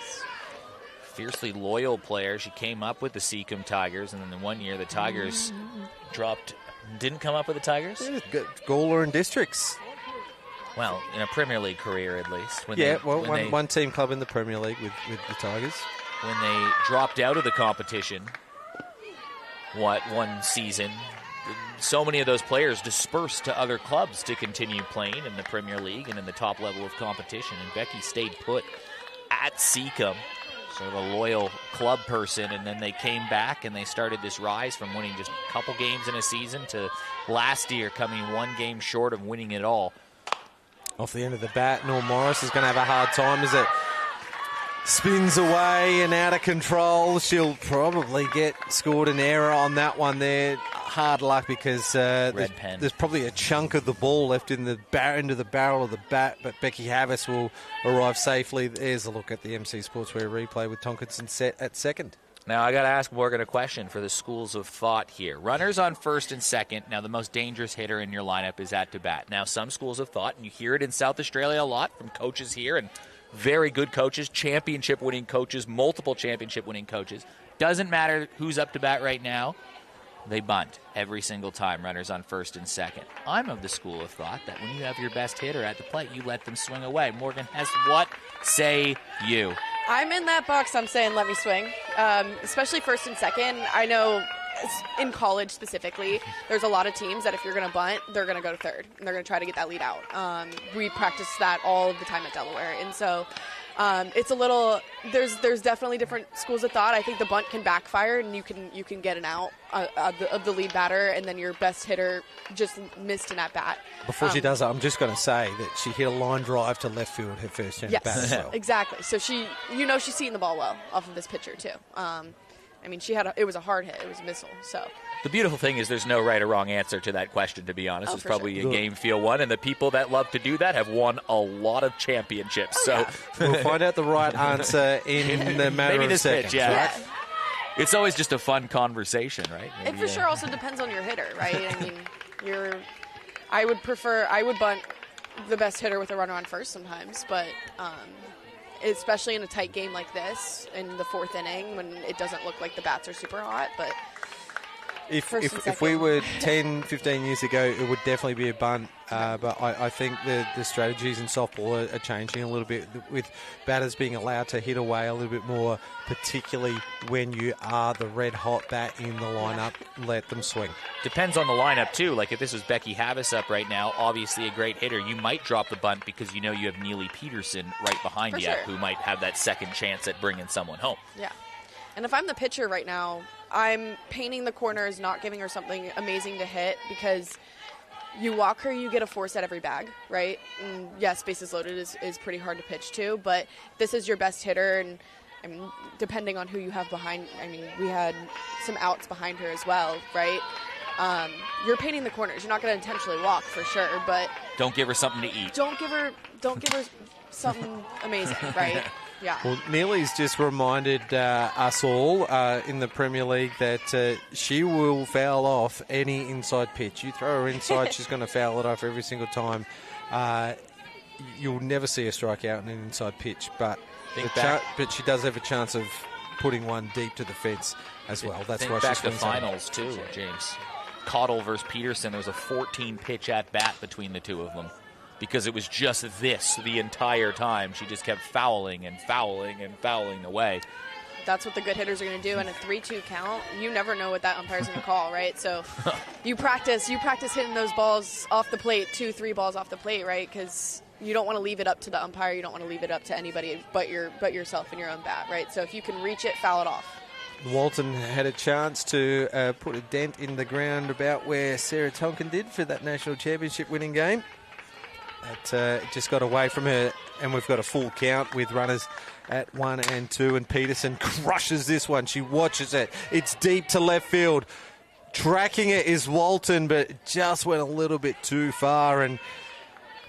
Fiercely loyal player. She came up with the Seacombe Tigers, and then the one year the Tigers didn't come up with the Tigers? Yeah, Gawler and Districts. Well, in a Premier League career at least. One team club in the Premier League with the Tigers. When they dropped out of the competition, one season, so many of those players dispersed to other clubs to continue playing in the Premier League and in the top level of competition. And Becky stayed put at Seacombe, sort of a loyal club person, and then they came back and they started this rise from winning just a couple games in a season to last year coming 1 game short of winning it all. off the end of the bat. Norm Morris is going to have a hard time as it spins away and out of control. She'll probably get scored an error on that one there. Hard luck because there's probably a chunk of the ball left in the into the barrel of the bat, but Becky Havis will arrive safely. There's a look at the MC Sportswear replay with Tonkinson set at second. Now, I got to ask Morgan a question for the schools of thought here. Runners on first and second. Now, the most dangerous hitter in your lineup is at to bat. Now, some schools of thought, and you hear it in South Australia a lot from coaches here, and very good coaches, championship-winning coaches, multiple championship-winning coaches. Doesn't matter who's up to bat right now. They bunt every single time, runners on first and second. I'm of the school of thought that when you have your best hitter at the plate, you let them swing away. Morgan Hess, what say you? I'm in that box. I'm saying let me swing, especially first and second. I know in college specifically, there's a lot of teams that if you're going to bunt, they're going to go to third, and they're going to try to get that lead out. We practice that all the time at Delaware, and so it's a little. There's definitely different schools of thought. I think the bunt can backfire, and you can get an out of the lead batter, and then your best hitter just missed an at bat. Before she does that, I'm just going to say that she hit a line drive to left field her first turn at bat as well. Exactly. So she's seeing the ball well off of this pitcher too. I mean, it was a hard hit. It was a missile. So the beautiful thing is there's no right or wrong answer to that question, to be honest. It's probably sure. a game feel one, and the people that love to do that have won a lot of championships. We'll find out the right answer in the matter Maybe of this seconds. Pitch, yeah. It's always just a fun conversation, right? It for sure also depends on your hitter, right? I mean, I would bunt the best hitter with a runner on first sometimes, but especially in a tight game like this in the fourth inning when it doesn't look like the bats are super hot, but if we were 10, 15 years ago, it would definitely be a bunt. But I think the strategies in softball are changing a little bit with batters being allowed to hit away a little bit more, particularly when you are the red-hot bat in the lineup. Let them swing. Depends on the lineup, too. Like if this was Becky Havis up right now, obviously a great hitter, you might drop the bunt because you know you have Neely Peterson right behind you who might have that second chance at bringing someone home. Yeah. And if I'm the pitcher right now, I'm painting the corners, not giving her something amazing to hit because you walk her, you get a force at every bag, right? And yes, bases loaded is pretty hard to pitch to, but this is your best hitter, and I mean, depending on who you have behind, I mean, we had some outs behind her as well, right? You're painting the corners. You're not going to intentionally walk for sure, but don't give her something to eat. Don't give her something amazing, right? Yeah. Well, Neely's just reminded us all in the Premier League that she will foul off any inside pitch. You throw her inside, she's going to foul it off every single time. You'll never see a strikeout in an inside pitch, but she does have a chance of putting one deep to the fence as well. That's why she's back to finals too, James. Cottle versus Peterson. There was a 14-pitch at bat between the two of them. Because it was just this the entire time. She just kept fouling and fouling and fouling away. That's what the good hitters are going to do. And a 3-2 count, you never know what that umpire's going to call, right? So you practice hitting those balls off the plate, 2-3 balls off the plate, right? Because you don't want to leave it up to the umpire. You don't want to leave it up to anybody but yourself and your own bat, right? So if you can reach it, foul it off. Walton had a chance to put a dent in the ground about where Sarah Tonkin did for that national championship winning game. It just got away from her, and we've got a full count with runners at 1 and 2, and Peterson crushes this one. She watches it. It's deep to left field. Tracking it is Walton, but just went a little bit too far and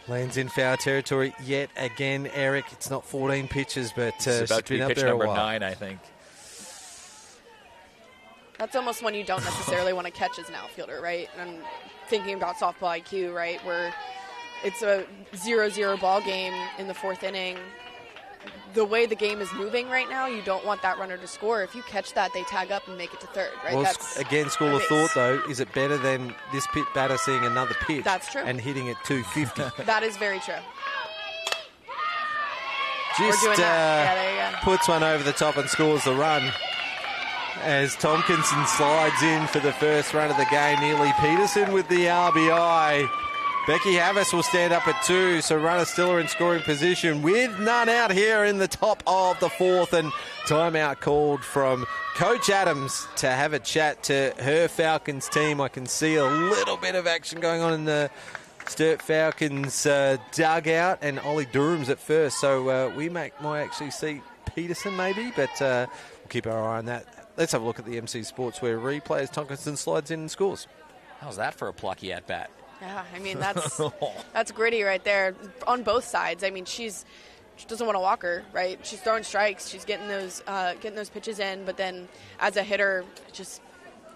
lands in foul territory yet again. Eric, it's not 14 pitches, but it's about to be pitch number 9, I think. That's almost one you don't necessarily want to catch as an outfielder, right? And thinking about softball IQ, right, where it's a 0-0 ball game in the fourth inning. The way the game is moving right now, you don't want that runner to score. If you catch that, they tag up and make it to third, right? Well, again, school of thought, though, is it better than this pit batter seeing another pitch? That's true. And hitting it 250? That is very true. Just there you go. Puts one over the top and scores the run. As Tompkinson slides in for the first run of the game, Neely Peterson with the RBI. Becky Havis will stand up at 2, so runner still are in scoring position with none out here in the top of the fourth, and timeout called from Coach Adams to have a chat to her Falcons team. I can see a little bit of action going on in the Sturt Falcons dugout, and Ollie Durham's at first. So we might actually see Peterson maybe, but we'll keep our eye on that. Let's have a look at the MC Sportswear replay as Tonkinson slides in and scores. How's that for a plucky at-bat? Yeah, I mean, that's gritty right there on both sides. I mean, she doesn't want to walk her, right? She's throwing strikes. She's getting those pitches in, but then as a hitter, just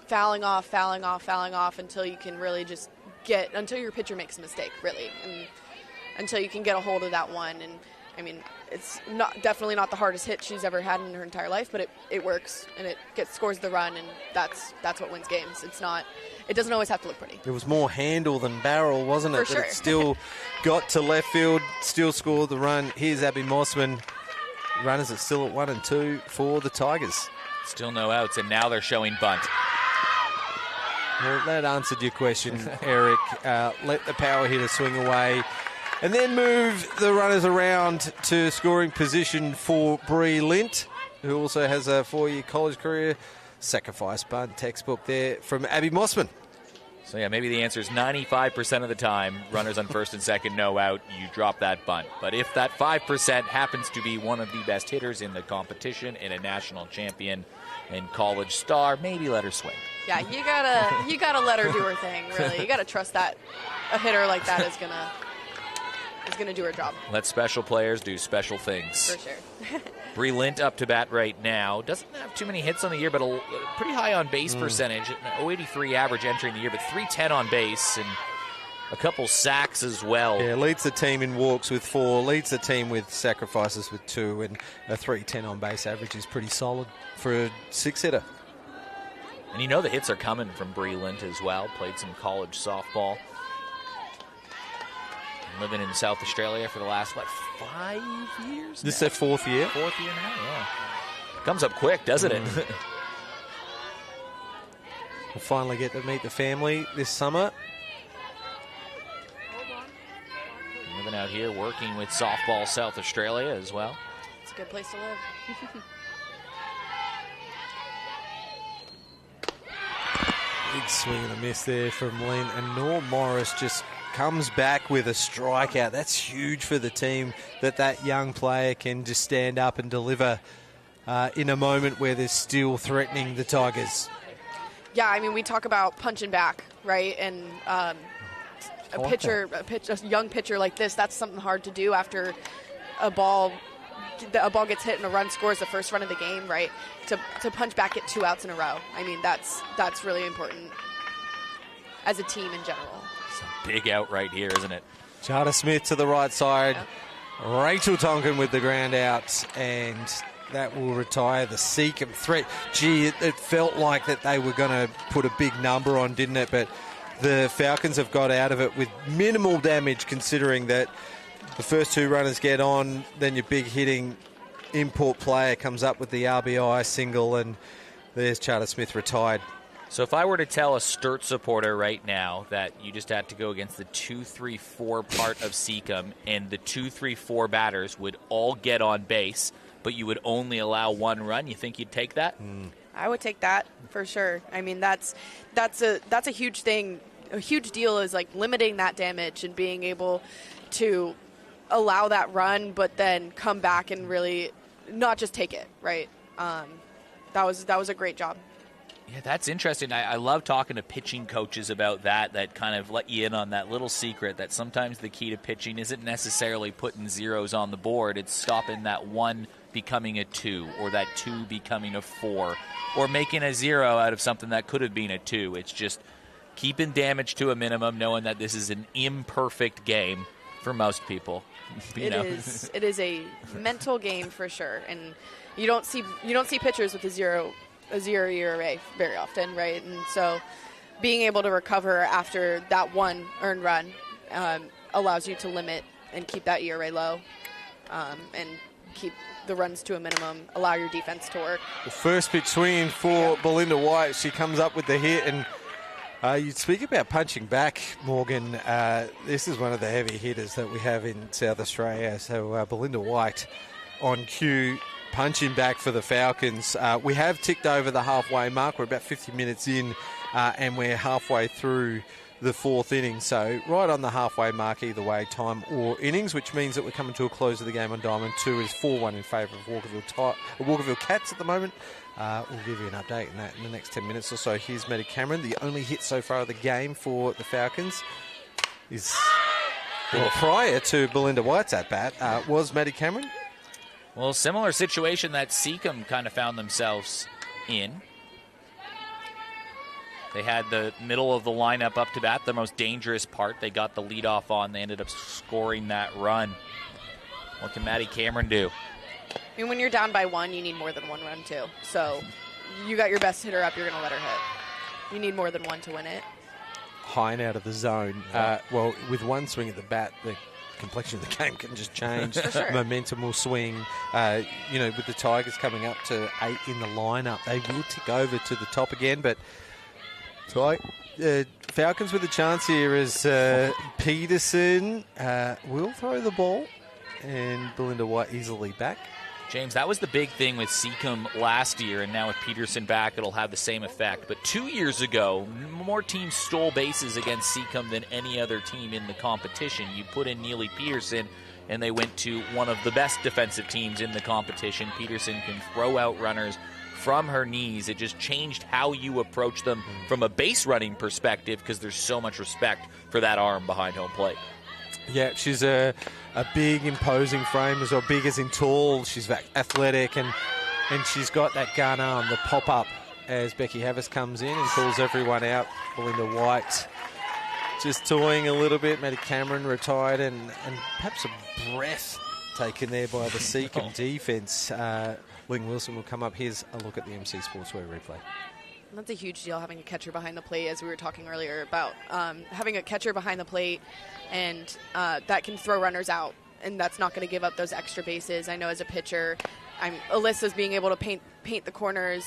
fouling off until you can really just until your pitcher makes a mistake, really, and until you can get a hold of that one. And I mean, it's definitely not the hardest hit she's ever had in her entire life, but it works and it scores the run, and that's what wins games. It doesn't always have to look pretty. It was more handle than barrel, wasn't it? For sure. But it still got to left field, still scored the run. Here's Abby Mossman. Runners are still at 1 and 2 for the Tigers. Still no outs, and now they're showing bunt. Well, that answered your question, Eric. Let the power hitter swing away and then move the runners around to scoring position for Bree Lint, who also has a 4-year college career. Sacrifice bunt textbook there from Abby Mossman. So, yeah, maybe the answer is 95% of the time, runners on first and second, no out, you drop that bunt. But if that 5% happens to be one of the best hitters in the competition, and a national champion and college star, maybe let her swing. Yeah, you gotta let her do her thing, really. You gotta trust that a hitter like that is gonna do her job. Let special players do special things. For sure. Bree Lint up to bat right now. Doesn't have too many hits on the year, but a pretty high on base percentage. An 083 average entering the year, but 310 on base and a couple sacks as well. Yeah, leads the team in walks with 4, leads the team with sacrifices with 2, and a 310 on base average is pretty solid for a 6-hitter. And you know the hits are coming from Bree Lint as well. Played some college softball. Living in South Australia for the last, 5 years? This is their 4th year? 4th year now, yeah. Comes up quick, doesn't it? We'll finally get to meet the family this summer. Living out here, working with Softball South Australia as well. It's a good place to live. Big swing and a miss there from Lynn, and Norm Morris just comes back with a strikeout. That's huge for the team, that young player can just stand up and deliver in a moment where they're still threatening the Tigers. Yeah, I mean, we talk about punching back, right? And a young pitcher like this, that's something hard to do after a ball gets hit and a run scores the first run of the game, right? To punch back at 2 outs in a row. I mean, that's really important as a team in general. It's a big out right here, isn't it? Charter Smith to the right side. Yep. Rachel Tonkin with the ground out, and that will retire the Seacombe threat. Gee, it felt like that they were going to put a big number on, didn't it? But the Falcons have got out of it with minimal damage, considering that the first 2 runners get on, then your big hitting import player comes up with the RBI single, and there's Charter Smith retired. So if I were to tell a Sturt supporter right now that you just had to go against the 2-3-4 part of Seacombe, and the 2-3-4 batters would all get on base, but you would only allow 1 run, you think you'd take that? I would take that for sure. I mean, that's a huge thing. A huge deal is limiting that damage and being able to allow that run, but then come back and really not just take it, right? That was a great job. Yeah, that's interesting. I love talking to pitching coaches about that kind of let you in on that little secret that sometimes the key to pitching isn't necessarily putting zeros on the board. It's stopping that 1 becoming a 2, or that 2 becoming a 4, or making a 0 out of something that could have been a 2. It's just keeping damage to a minimum, knowing that this is an imperfect game for most people. It is a mental game for sure, and you don't see pitchers with a zero ERA very often, right? And so being able to recover after that 1 earned run allows you to limit and keep that ERA low, and keep the runs to a minimum, allow your defense to work. The first pitch swinging for Belinda White. She comes up with the hit, and you speak about punching back, Morgan. This is one of the heavy hitters that we have in South Australia. So Belinda White on cue, punching back for the Falcons. We have ticked over the halfway mark. We're about 50 minutes in, and we're halfway through the fourth inning. So right on the halfway mark either way, time or innings, which means that we're coming to a close of the game on Diamond 2 is 4-1 in favour of Walkerville Cats at the moment. We'll give you an update on that in the next 10 minutes or so. Here's Maddie Cameron. The only hit so far of the game for the Falcons is, well, prior to Belinda White's at-bat, was Maddie Cameron. Well, similar situation that Seacombe kind of found themselves in. They had the middle of the lineup up to bat, the most dangerous part. They got the leadoff on. They ended up scoring that run. What can Maddie Cameron do? I mean, when you're down by 1, you need more than 1 run, too. So you got your best hitter up, you're going to let her hit. You need more than 1 to win it. High and out of the zone. Well, with one swing at the bat, the complexion of the game can just change. Sure. Momentum will swing. With the Tigers coming up to 8 in the lineup, they will tick over to the top again, but Falcons with a chance here as Peterson will throw the ball, and Belinda White easily back. James, that was the big thing with Seacombe last year, and now with Peterson back, it'll have the same effect. But 2 years ago, more teams stole bases against Seacombe than any other team in the competition. You put in Neely Peterson, and they went to one of the best defensive teams in the competition. Peterson can throw out runners from her knees. It just changed how you approach them from a base running perspective because there's so much respect for that arm behind home plate. Yeah, she's a big, imposing frame as well, big as in tall. She's athletic, and she's got that gun arm, the pop-up, as Becky Havas comes in and calls everyone out. Belinda White just toying a little bit. Maddie Cameron retired, and perhaps a breath taken there by the Seacombe defence. Ling Wilson will come up. Here's a look at the MC Sportswear replay. That's a huge deal, having a catcher behind the plate, as we were talking earlier about having a catcher behind the plate, and that can throw runners out, and that's not going to give up those extra bases. I know as a pitcher, Alyssa's being able to paint the corners,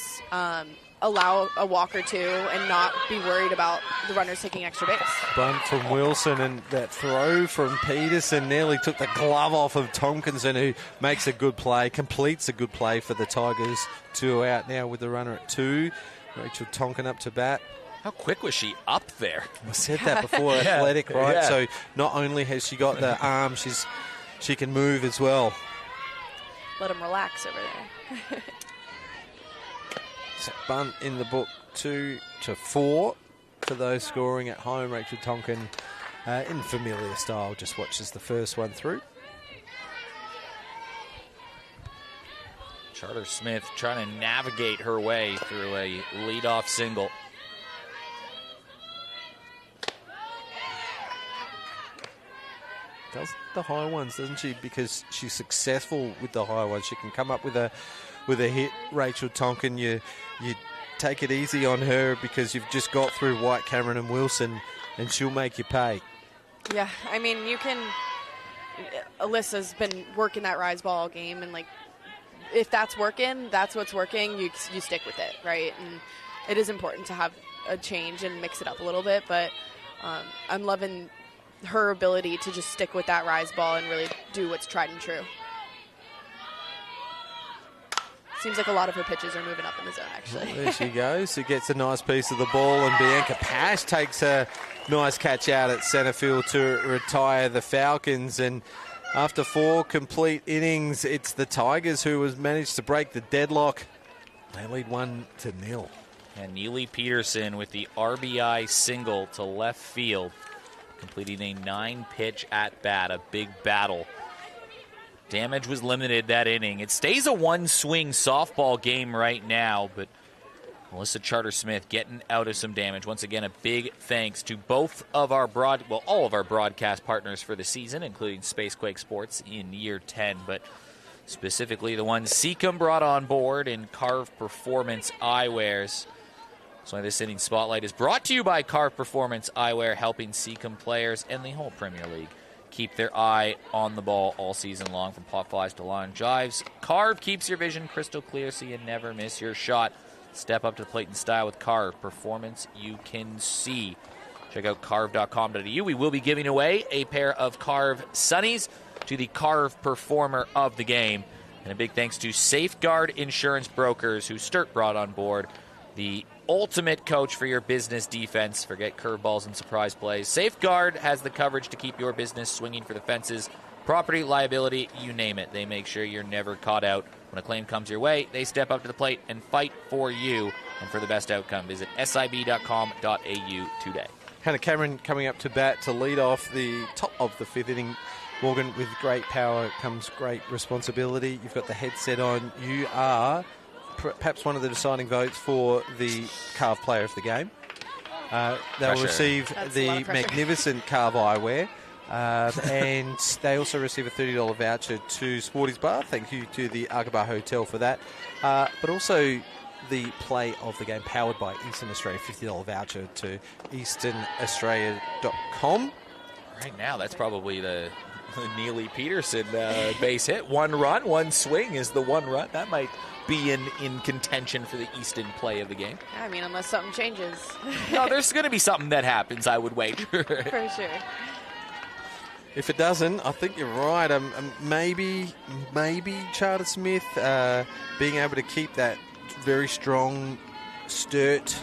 allow a walk or two, and not be worried about the runners taking extra base. Bunt from Wilson, and that throw from Peterson nearly took the glove off of Tomkinson, who makes a good play, completes a good play for the Tigers. 2 out now with the runner at 2. Rachel Tonkin up to bat. How quick was she up there? I said that before, athletic, right? Yeah. So not only has she got the arm, she can move as well. Let them relax over there. So bunt in the book, 2-4 for those scoring at home. Rachel Tonkin, in familiar style, just watches the first one through. Charter Smith trying to navigate her way through a leadoff single. Does the high ones, doesn't she? Because she's successful with the high ones. She can come up with a hit. Rachel Tonkin, you take it easy on her because you've just got through White, Cameron and Wilson, and she'll make you pay. Yeah, I mean, Alyssa's been working that rise ball all game, and if that's working, that's what's working. You stick with it, right? And it is important to have a change and mix it up a little bit, but I'm loving her ability to just stick with that rise ball and really do what's tried and true. Seems like a lot of her pitches are moving up in the zone, actually. There she goes. She gets a nice piece of the ball, and Bianca Pash takes a nice catch out at centre field to retire the Falcons. And after 4 complete innings, it's the Tigers who has managed to break the deadlock. They lead 1-0. And Neely Peterson with the RBI single to left field, completing a 9-pitch at-bat, a big battle. Damage was limited that inning. It stays a 1-swing softball game right now, but Melissa Charter-Smith getting out of some damage. Once again, a big thanks to both of our all of our broadcast partners for the season, including Spacequake Sports in year 10, but specifically the ones Seacombe brought on board in Carve Performance Eyewears. So this inning spotlight is brought to you by Carve Performance Eyewear, helping Seacombe players and the whole Premier League keep their eye on the ball all season long, from pop flies to line drives. Carve keeps your vision crystal clear so you never miss your shot. Step up to the plate in style with Carve. Performance you can see. Check out carve.com.au. We will be giving away a pair of Carve Sunnies to the Carve Performer of the game. And a big thanks to Safeguard Insurance Brokers, who Sturt brought on board, the ultimate coach for your business defense. Forget curveballs and surprise plays. Safeguard has the coverage to keep your business swinging for the fences. Property, liability, you name it. They make sure you're never caught out. When a claim comes your way, they step up to the plate and fight for you and for the best outcome. Visit sib.com.au today. Hannah Cameron coming up to bat to lead off the top of the 5th inning. Morgan, with great power comes great responsibility. You've got the headset on. You are perhaps one of the deciding votes for the Carve Player of the Game. They'll receive the magnificent Carve eyewear. And they also receive a $30 voucher to Sporty's Bar. Thank you to the Argabar Hotel for that. But also the play of the game powered by Eastern Australia, $50 voucher to easternaustralia.com. Right now, that's probably the Neely Peterson base hit. 1 run, 1 swing is the 1 run. That might be in contention for the Easton play of the game. I mean, unless something changes. No, there's going to be something that happens, I would wager. For sure. If it doesn't, I think you're right. Maybe Charter Smith being able to keep that very strong Sturt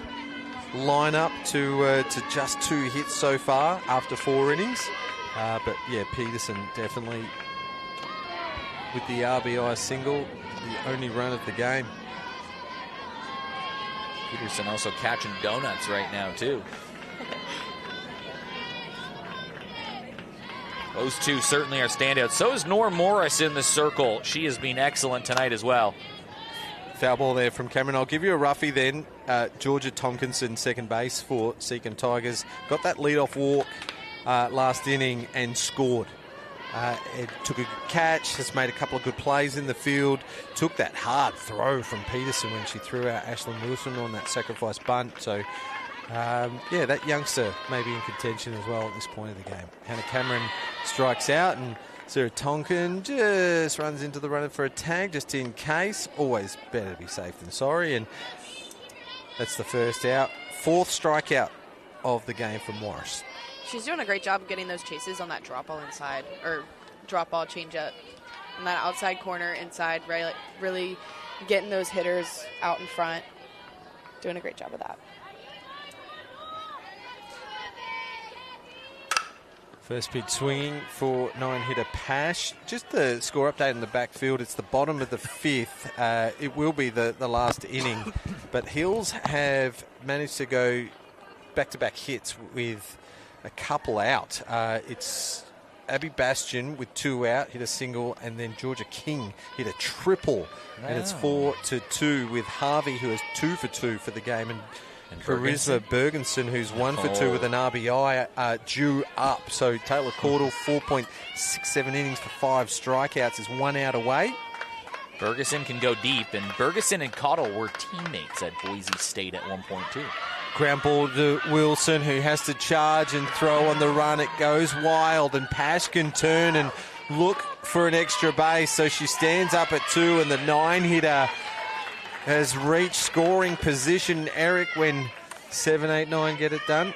lineup to just 2 hits so far after 4 innings. But yeah, Peterson definitely with the RBI single, the only run of the game. Peterson also catching donuts right now too. Those two certainly are standouts. So is Nora Morris in the circle. She has been excellent tonight as well. Foul ball there from Cameron. I'll give you a roughie then. Georgia Tompkinson, second base for Seacombe Tigers. Got that leadoff walk last inning and scored. It took a good catch, has made a couple of good plays in the field. Took that hard throw from Peterson when she threw out Ashlyn Wilson on that sacrifice bunt. So, yeah, that youngster may be in contention as well at this point of the game. Hannah Cameron strikes out and Sarah Tonkin just runs into the runner for a tag just in case. Always better to be safe than sorry. And that's the first out. 4th strikeout of the game for Morris. She's doing a great job of getting those chases on that drop ball inside, or drop ball changeup. On that outside corner inside, right? Like really getting those hitters out in front. Doing a great job of that. First pitch swinging for 9-hitter Pash. Just the score update in the backfield. It's the bottom of the 5th. It will be the last inning. But Hills have managed to go back-to-back hits with a couple out. It's Abby Bastion with 2 out, hit a single, and then Georgia King hit a triple. Wow. And it's 4-2 with Harvey, who has 2 for 2 for the game, and Charisma Bergensen, who's 1 for 2 with an RBI, due up. So Taylor Caudle, 4.67 innings for 5 strikeouts, is 1 out away. Bergeson can go deep, and Bergeson and Caudle were teammates at Boise State at one point too. Ground ball to Wilson, who has to charge and throw on the run. It goes wild, and Pash can turn and look for an extra base. So she stands up at 2, and the 9-hitter has reached scoring position. Eric, when 7, 8, 9 get it done.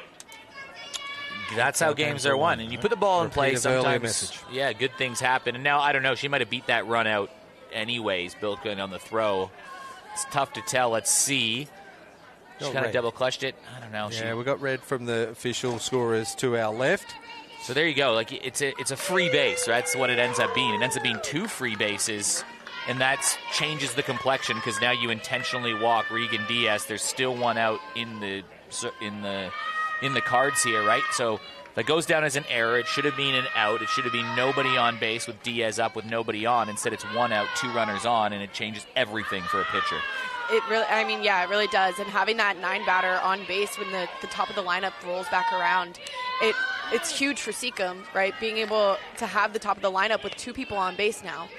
That's how games are won. And you put the ball in play, sometimes, yeah, good things happen. And now, I don't know, she might have beat that run out anyways, Bilkin on the throw. It's tough to tell. Let's see. She kind of double-clutched it. I don't know. Yeah, we got red from the official scorers to our left. So there you go. Like it's a free base. Right? That's what it ends up being. It ends up being 2 free bases, and that changes the complexion because now you intentionally walk Regan Diaz. There's still 1 out in the cards here, right? So that goes down as an error. It should have been an out. It should have been nobody on base with Diaz up with nobody on. Instead, it's 1 out, 2 runners on, and it changes everything for a pitcher. It really, I mean, yeah, it really does. And having that 9 batter on base when the top of the lineup rolls back around, it's huge for Seacombe, right? Being able to have the top of the lineup with 2 people on base now.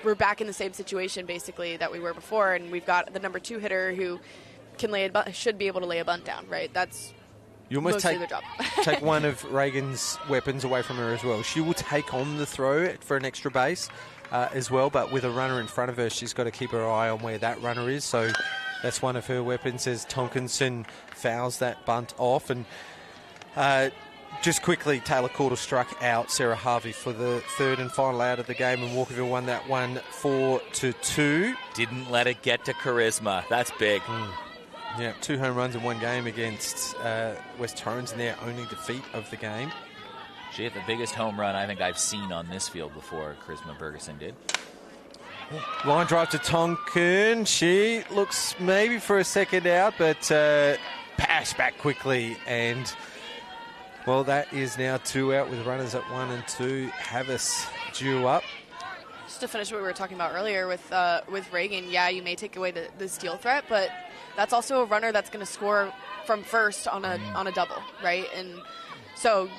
We're back in the same situation, basically, that we were before, and we've got the number 2 hitter who should be able to lay a bunt down, right? That's you almost mostly their job. Take one of Reagan's weapons away from her as well. She will take on the throw for an extra base. As well, but with a runner in front of her, she's got to keep her eye on where that runner is. So that's one of her weapons as Tonkinson fouls that bunt off. And just quickly, Taylor Caudle struck out Sarah Harvey for the 3rd and final out of the game, and Walkerville won that one 4-2. Didn't let it get to Charisma. That's big. Yeah, 2 home runs in one game against West Torrens in their only defeat of the game. She hit the biggest home run I think I've seen on this field before, Charisma Bergeson did. Line drive to Tonkin. She looks maybe for a second out, but pass back quickly. And, well, that is now 2 out with runners at 1 and 2. Havis due up. Just to finish what we were talking about earlier with Reagan, yeah, you may take away the steal threat, but that's also a runner that's going to score from first on a double, right? And so,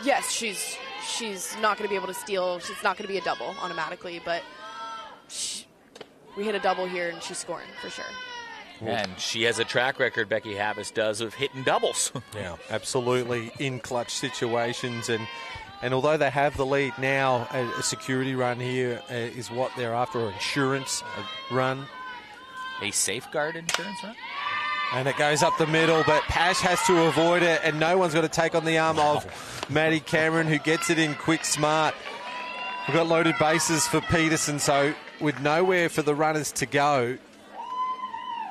yes, she's not going to be able to steal. She's not going to be a double automatically, but we hit a double here, and she's scoring for sure. And she has a track record, Becky Havis does, of hitting doubles. Yeah, absolutely, in clutch situations. And although they have the lead now, a security run here is what they're after, or insurance run. A safeguard insurance run? And it goes up the middle, but Pash has to avoid it, and no one's got to take on the arm of Maddie Cameron, who gets it in quick, smart. We've got loaded bases for Peterson, so with nowhere for the runners to go,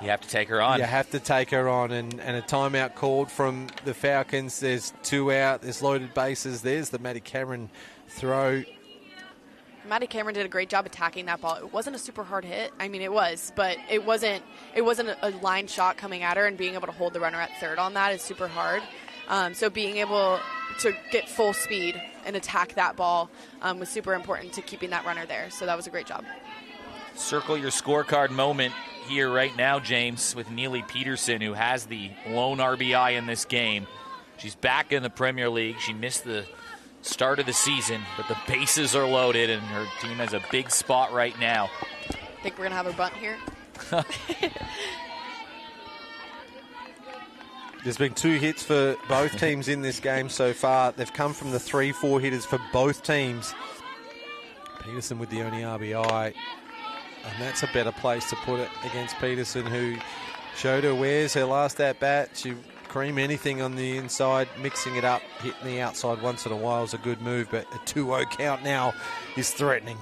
you have to take her on. You have to take her on, and a timeout called from the Falcons. There's 2 out, there's loaded bases. There's the Maddie Cameron throw. Maddie Cameron did a great job attacking that ball. It wasn't a super hard hit. I mean, it was, but it wasn't a line shot coming at her, and being able to hold the runner at third on that is super hard. So being able to get full speed and attack that ball was super important to keeping that runner there. So that was a great job. Circle your scorecard moment here right now, James, with Neely Peterson, who has the lone RBI in this game. She's back in the Premier League. She missed the start of the season, but the bases are loaded, and her team has a big spot right now. Think we're going to have a bunt here? There's been 2 hits for both teams in this game so far. They've come from the 3-4 hitters for both teams. Peterson with the only RBI, and that's a better place to put it against Peterson, who showed her wares her last at-bat. She cream anything on the inside, mixing it up, hitting the outside once in a while is a good move, but a 2-0 count now is threatening.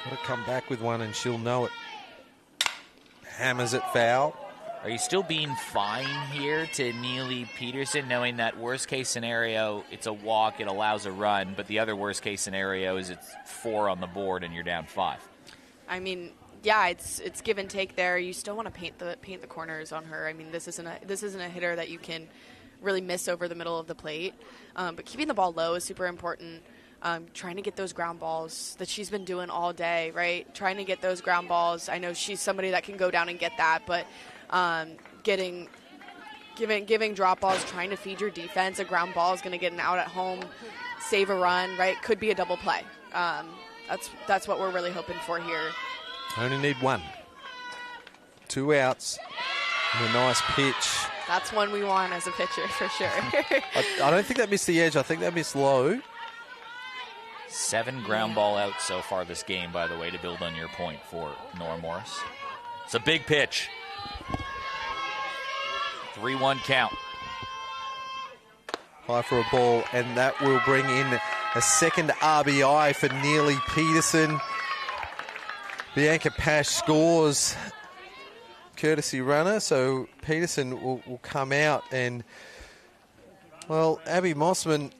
Got to come back with one, and she'll know it. Hammers it foul. Are you still being fine here to Neely Peterson, knowing that worst-case scenario, it's a walk, it allows a run, but the other worst-case scenario is it's 4 on the board and you're down 5? I mean, yeah, it's give and take there. You still want to paint the corners on her. I mean, this isn't a hitter that you can really miss over the middle of the plate. But keeping the ball low is super important. Trying to get those ground balls that she's been doing all day, right? Trying to get those ground balls. I know she's somebody that can go down and get that, but giving drop balls, trying to feed your defense. A ground ball is going to get an out at home, save a run, right? Could be a double play. That's what we're really hoping for here. Only need 1. 2 outs and a nice pitch. That's one we want as a pitcher for sure. I don't think that missed the edge. I think that missed low. 7 ground ball outs so far this game, by the way, to build on your point for Nora Morris. It's a big pitch. 3-1 count. High for a ball, and that will bring in a second RBI for Neely Peterson. Bianca Pash scores courtesy runner, so Peterson will come out, and, well, Abby Mossman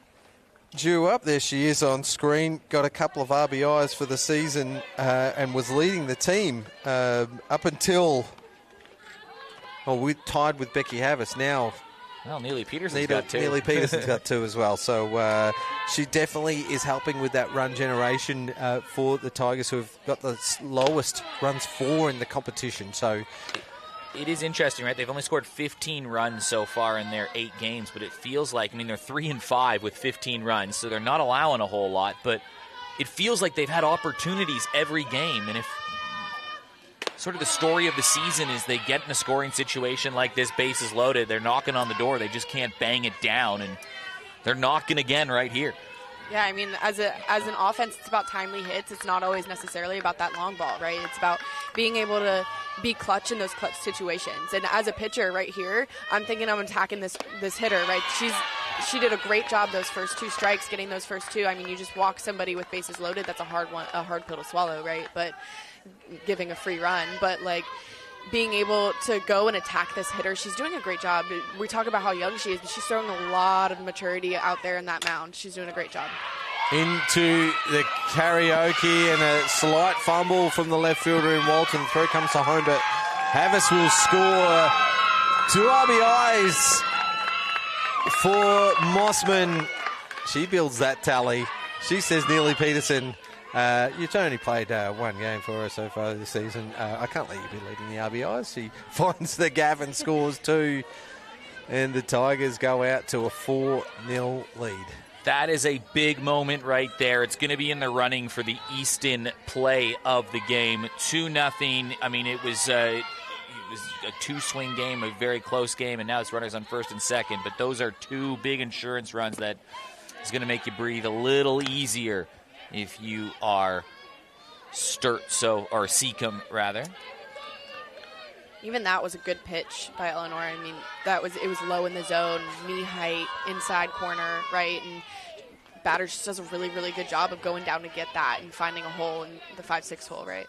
due up. There she is on screen, got a couple of RBIs for the season and was leading the team up until, we tied with Becky Havis. Now, well, Neely Peterson's got 2. Neely Peterson's got 2 as well. So she definitely is helping with that run generation for the Tigers, who have got the lowest runs for in the competition. So it is interesting, right? They've only scored 15 runs so far in their 8 games, but it feels like, they're 3-5 with 15 runs, so they're not allowing a whole lot, but it feels like they've had opportunities every game. And if sort of the story of the season is they get in a scoring situation like this, bases loaded, they're knocking on the door, they just can't bang it down, and they're knocking again right here. Yeah, as an offense, it's about timely hits. It's not always necessarily about that long ball, right? It's about being able to be clutch in those clutch situations. And as a pitcher right here, I'm thinking I'm attacking this hitter, right? She did a great job those first 2 strikes, getting those first 2. You just walk somebody with bases loaded. That's a hard pill to swallow, right? But giving a free run. But, being able to go and attack this hitter, she's doing a great job. We talk about how young she is, but she's throwing a lot of maturity out there in that mound. She's doing a great job. Into the karaoke and a slight fumble from the left fielder in Walton. Throw comes to home, but Havas will score 2 RBIs for Mossman. She builds that tally. She says, Neely Peterson, you've only played 1 game for her so far this season. I can't let you be leading the RBIs. She finds the gap and scores 2. And the Tigers go out to a 4-0 lead. That is a big moment right there. It's going to be in the running for the Easton play of the game. 2-0. I mean, it was a 2-swing game, a very close game, and now it's runners on first and second. But those are 2 big insurance runs that is going to make you breathe a little easier if you are Sturt, or Seacombe, rather. Even that was a good pitch by Eleanor. I mean, it was low in the zone, knee height, inside corner, right? And batter just does a really, really good job of going down to get that and finding a hole in the 5-6 hole, right?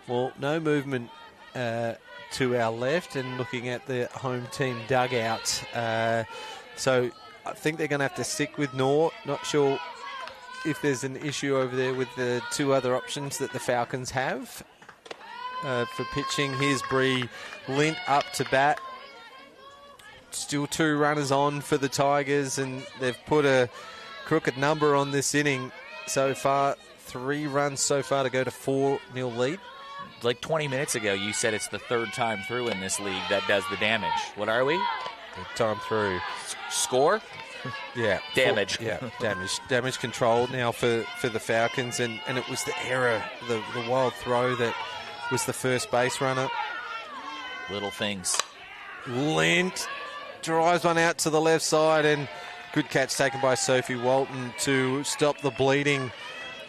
Well, no movement to our left, and looking at the home team dugout. So I think they're going to have to stick with Nor. Not sure if there's an issue over there with the 2 other options that the Falcons have. For pitching, here's Bree Lint up to bat. Still 2 runners on for the Tigers, and they've put a crooked number on this inning so far. 3 runs so far to go to 4-0 lead. Like 20 minutes ago, you said it's the 3rd time through in this league that does the damage. What are we? Third time through. Score? Yeah. Damage. Damage control now for the Falcons, and it was the error, the wild throw that was the first base runner. Little things. Lint drives one out to the left side, and good catch taken by Sophie Walton to stop the bleeding.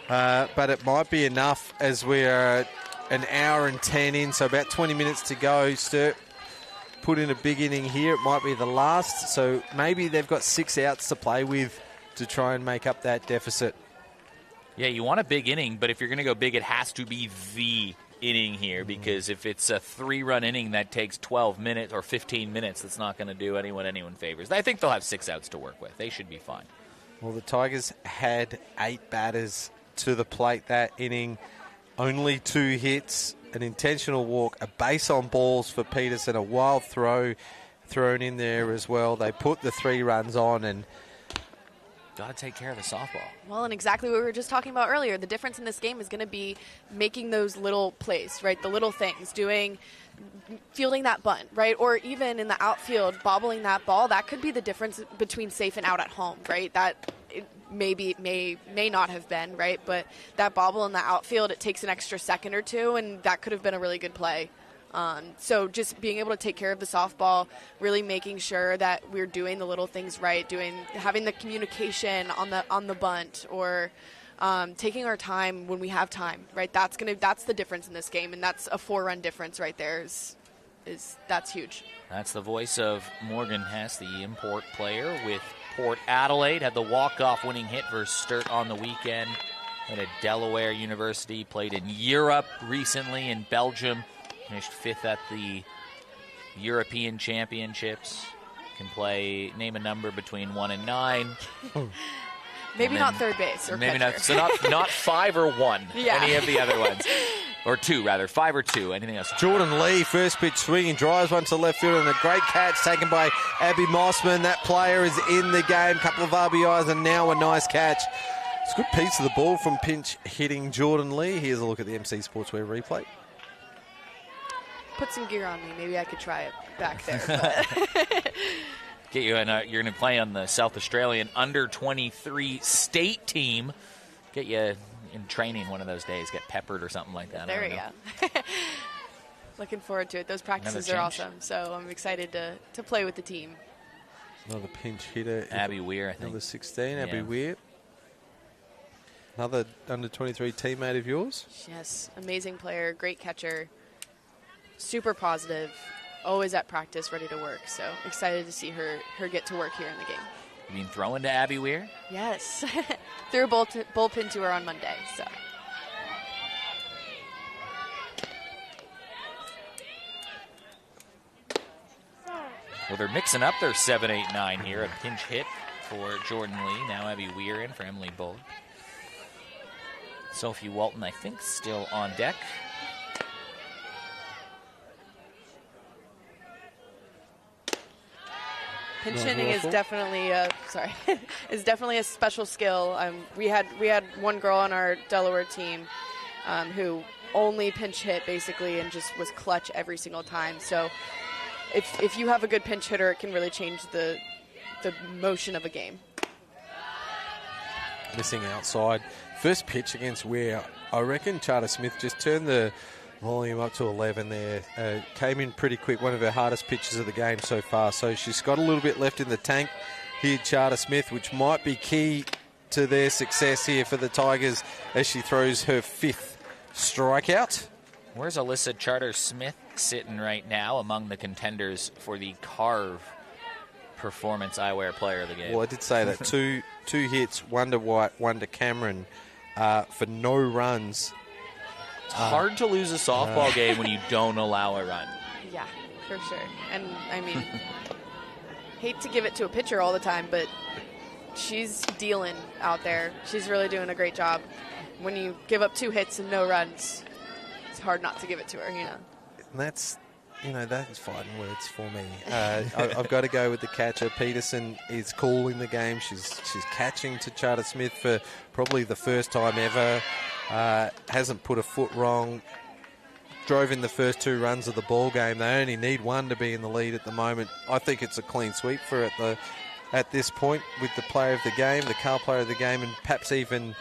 But it might be enough as we are an hour and 10 in, so about 20 minutes to go. Sturt put in a big inning here. It might be the last, so maybe they've got 6 outs to play with to try and make up that deficit. Yeah, you want a big inning, but if you're going to go big, it has to be the inning here, because if it's a 3-run inning that takes 12 minutes or 15 minutes, that's not going to do anyone favors. I think they'll have 6 outs to work with. They should be fine. Well, the Tigers had 8 batters to the plate that inning. Only 2 hits, an intentional walk, a base on balls for Peterson, a wild throw thrown in there as well. They put the 3 runs on, and got to take care of the softball. Well, and exactly what we were just talking about earlier. The difference in this game is going to be making those little plays, right? The little things, fielding that bunt, right? Or even in the outfield, bobbling that ball. That could be the difference between safe and out at home, right? That it may not have been, right? But that bobble in the outfield, it takes an extra second or 2, and that could have been a really good play. So just being able to take care of the softball, really making sure that we're doing the little things right, having the communication on the bunt, or taking our time when we have time, right? That's the difference in this game, and that's a 4-run difference right there. That's huge. That's the voice of Morgan Hess, the import player with Port Adelaide. Had the walk-off winning hit versus Sturt on the weekend. Went at Delaware University, played in Europe recently, in Belgium. Finished 5th at the European Championships. Can name a number between 1 and 9. Maybe not third base or maybe catcher. not 5 or 1. Yeah. Any of the other ones. Or 2, rather. 5 or 2. Anything else? Jordan Lee, first pitch swinging, drives one to left field, and a great catch taken by Abby Mossman. That player is in the game. Couple of RBIs, and now a nice catch. It's a good piece of the ball from pinch hitting Jordan Lee. Here's a look at the MC Sportswear replay. Put some gear on me. Maybe I could try it back there. But Get you in. You're going to play on the South Australian under-23 state team. Get you in training one of those days. Get peppered or something like that. There we go. Looking forward to it. Those practices are awesome. So I'm excited to play with the team. Another pinch hitter. Abby Weir, I think. Number 16, Yeah. Abby Weir. Another under-23 teammate of yours? Yes, amazing player, great catcher, super positive, always at practice, ready to work. So excited to see her get to work here in the game. You mean throwing to Abby Weir? Yes. Threw a bullpen to her on Monday. So Well, they're mixing up their 7, 8, 9 here. A pinch hit for Jordan Lee. Now Abby Weir in for Emily Bull. Sophie Walton, I think, still on deck. Pinch hitting is definitely is definitely a special skill. We had one girl on our Delaware team who only pinch hit basically and just was clutch every single time. So if you have a good pinch hitter, it can really change the motion of a game. Missing outside. First pitch against Weir. I reckon Charter Smith just turned the volume up to 11 there. Came in pretty quick. One of her hardest pitches of the game so far. So she's got a little bit left in the tank here, Charter Smith, which might be key to their success here for the Tigers as she throws her 5th strikeout. Where's Alyssa Charter Smith sitting right now among the contenders for the Carve Performance Eyewear Player of the Game? Well, I did say that. two hits, one to White, one to Cameron for no runs. It's hard to lose a softball game when you don't allow a run. Yeah, for sure. And, I mean, hate to give it to a pitcher all the time, but she's dealing out there. She's really doing a great job. When you give up 2 hits and no runs, it's hard not to give it to her, And that's fighting words for me. I've got to go with the catcher. Peterson is cool in the game. She's catching to Charter Smith for probably the first time ever. Hasn't put a foot wrong. Drove in the first 2 runs of the ball game. They only need 1 to be in the lead at the moment. I think it's a clean sweep for at this point with the player of the game, the Carl player of the game, and perhaps even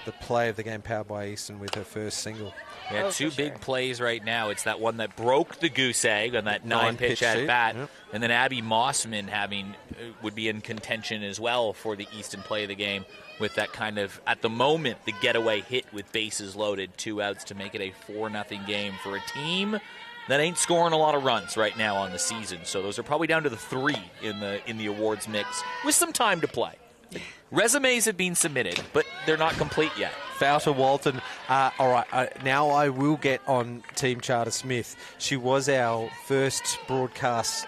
the play of the game powered by Easton with her first single. Yeah, 2 big plays right now. It's that one that broke the goose egg on that 9-pitch at bat, and then Abby Mossman would be in contention as well for the Easton play of the game with that kind of, at the moment, the getaway hit with bases loaded, 2 outs to make it a 4-0 game for a team that ain't scoring a lot of runs right now on the season. So those are probably down to the 3 in the awards mix with some time to play. Resumes have been submitted, but they're not complete yet. Foul to Walton. All right, now I will get on Team Charter Smith. She was our first broadcast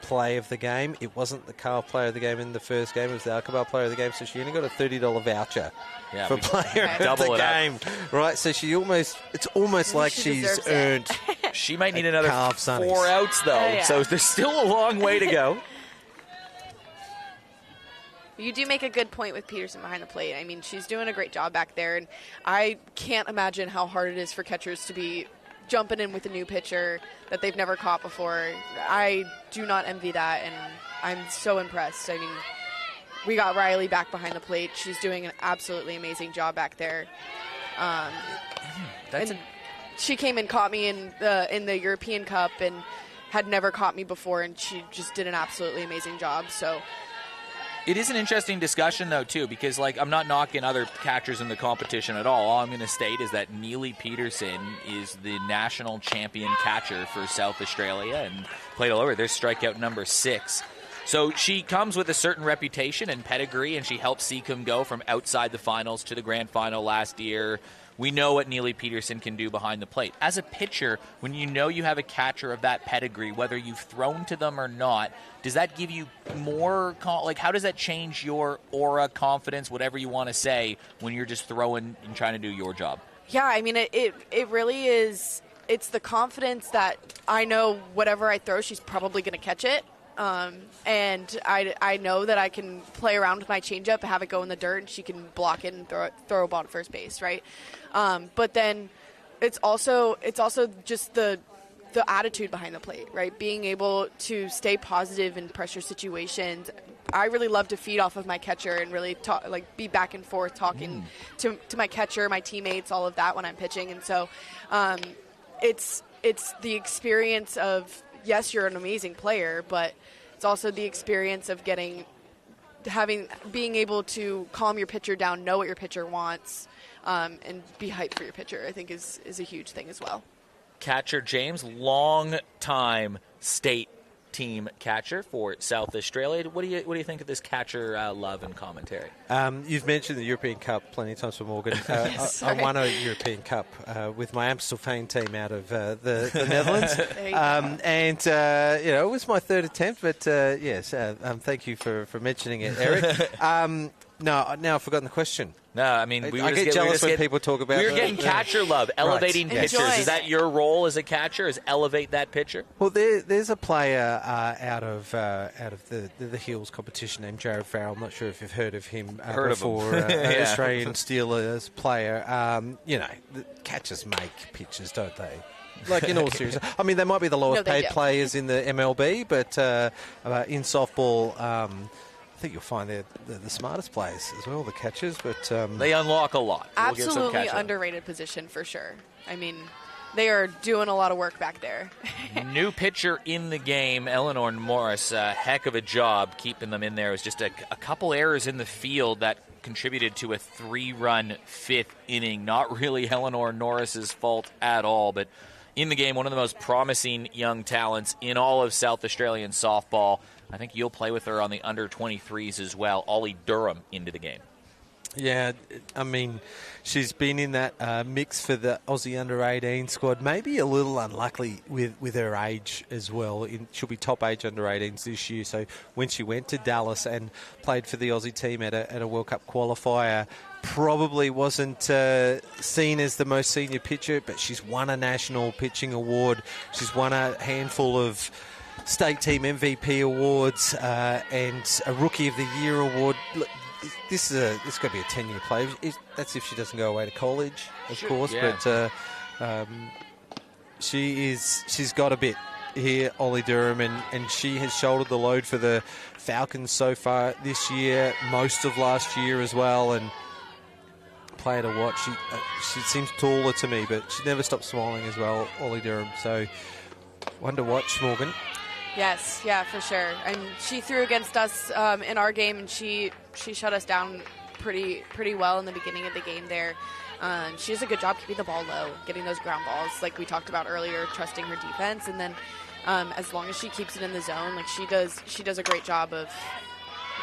play of the game. It wasn't the Carl player of the game in the first game. It was the Alcobar player of the game, so she only got a $30 voucher for player of the game. Right, so it's almost like she's earned. She might need another 4 outs, though, so there's still a long way to go. You do make a good point with Peterson behind the plate. I mean, she's doing a great job back there, and I can't imagine how hard it is for catchers to be jumping in with a new pitcher that they've never caught before. I do not envy that, and I'm so impressed. I mean, we got Riley back behind the plate. She's doing an absolutely amazing job back there. She came and caught me in the European Cup and had never caught me before, and she just did an absolutely amazing job. So it is an interesting discussion, though, too, because, I'm not knocking other catchers in the competition at all. All I'm going to state is that Neely Peterson is the national champion catcher for South Australia and played all over. There's strikeout number 6. So she comes with a certain reputation and pedigree, and she helped Seacombe go from outside the finals to the grand final last year. We know what Neely Peterson can do behind the plate. As a pitcher, when you know you have a catcher of that pedigree, whether you've thrown to them or not, does that give you more, how does that change your aura, confidence, whatever you want to say, when you're just throwing and trying to do your job? Yeah, I mean, it really is. It's the confidence that I know whatever I throw, she's probably going to catch it. And I know that I can play around with my changeup, have it go in the dirt, and she can block it and throw a ball to first base, right? But then it's also just the attitude behind the plate, right? Being able to stay positive in pressure situations. I really love to feed off of my catcher and really talk, be back and forth talking to my catcher, my teammates, all of that when I'm pitching. And so it's the experience of, yes, you're an amazing player, but it's also the experience of being able to calm your pitcher down, know what your pitcher wants, and be hyped for your pitcher, I think is a huge thing as well. Catcher James, long-time state team catcher for South Australia. What do you think of this catcher love and commentary? You've mentioned the European Cup plenty of times for Morgan. I won a European Cup with my Amstelveen team out of the Netherlands. And it was my third attempt, but yes, thank you for mentioning it, Eric. No, now I've forgotten the question. No, I mean, I get jealous when people talk about we're getting catcher love, elevating Right. pitchers. Is that your role as a catcher? Is elevate that pitcher? Well, there's a player out of the Hills competition named Jared Farrell. I'm not sure if you've heard of him before. An Australian Steelers player. The catchers make pitchers, don't they? Like, in all seriousness. I mean, they might be the lowest paid players in the MLB, but in softball, I think you'll find they're the smartest players as well, the catchers. But they unlock a lot. Absolutely underrated position for sure. I mean, they are doing a lot of work back there. New pitcher in the game, Eleanor Morris. A heck of a job keeping them in there. It was just a couple errors in the field that contributed to a 3-run fifth inning. Not really Eleanor Norris's fault at all, but in the game, one of the most promising young talents in all of South Australian softball. I think you'll play with her on the under-23s as well. Ollie Durham into the game. Yeah, I mean, she's been in that mix for the Aussie under-18 squad. Maybe a little unlucky with her age as well. She'll be top age under-18s this year. So when she went to Dallas and played for the Aussie team at a World Cup qualifier, probably wasn't seen as the most senior pitcher, but she's won a national pitching award. She's won a handful of state team MVP awards and a Rookie of the Year award. Look, this is going to be a 10-year play. That's if she doesn't go away to college, of course. Yeah. But she's got a bit here, Ollie Durham, and she has shouldered the load for the Falcons so far this year, most of last year as well. And player to watch. She seems taller to me, but she never stops smiling as well, Ollie Durham. So one to watch, Morgan. Yes, yeah, for sure. And she threw against us in our game, and she shut us down pretty well in the beginning of the game there. She does a good job keeping the ball low, getting those ground balls, like we talked about earlier, trusting her defense, and then as long as she keeps it in the zone, like she does a great job of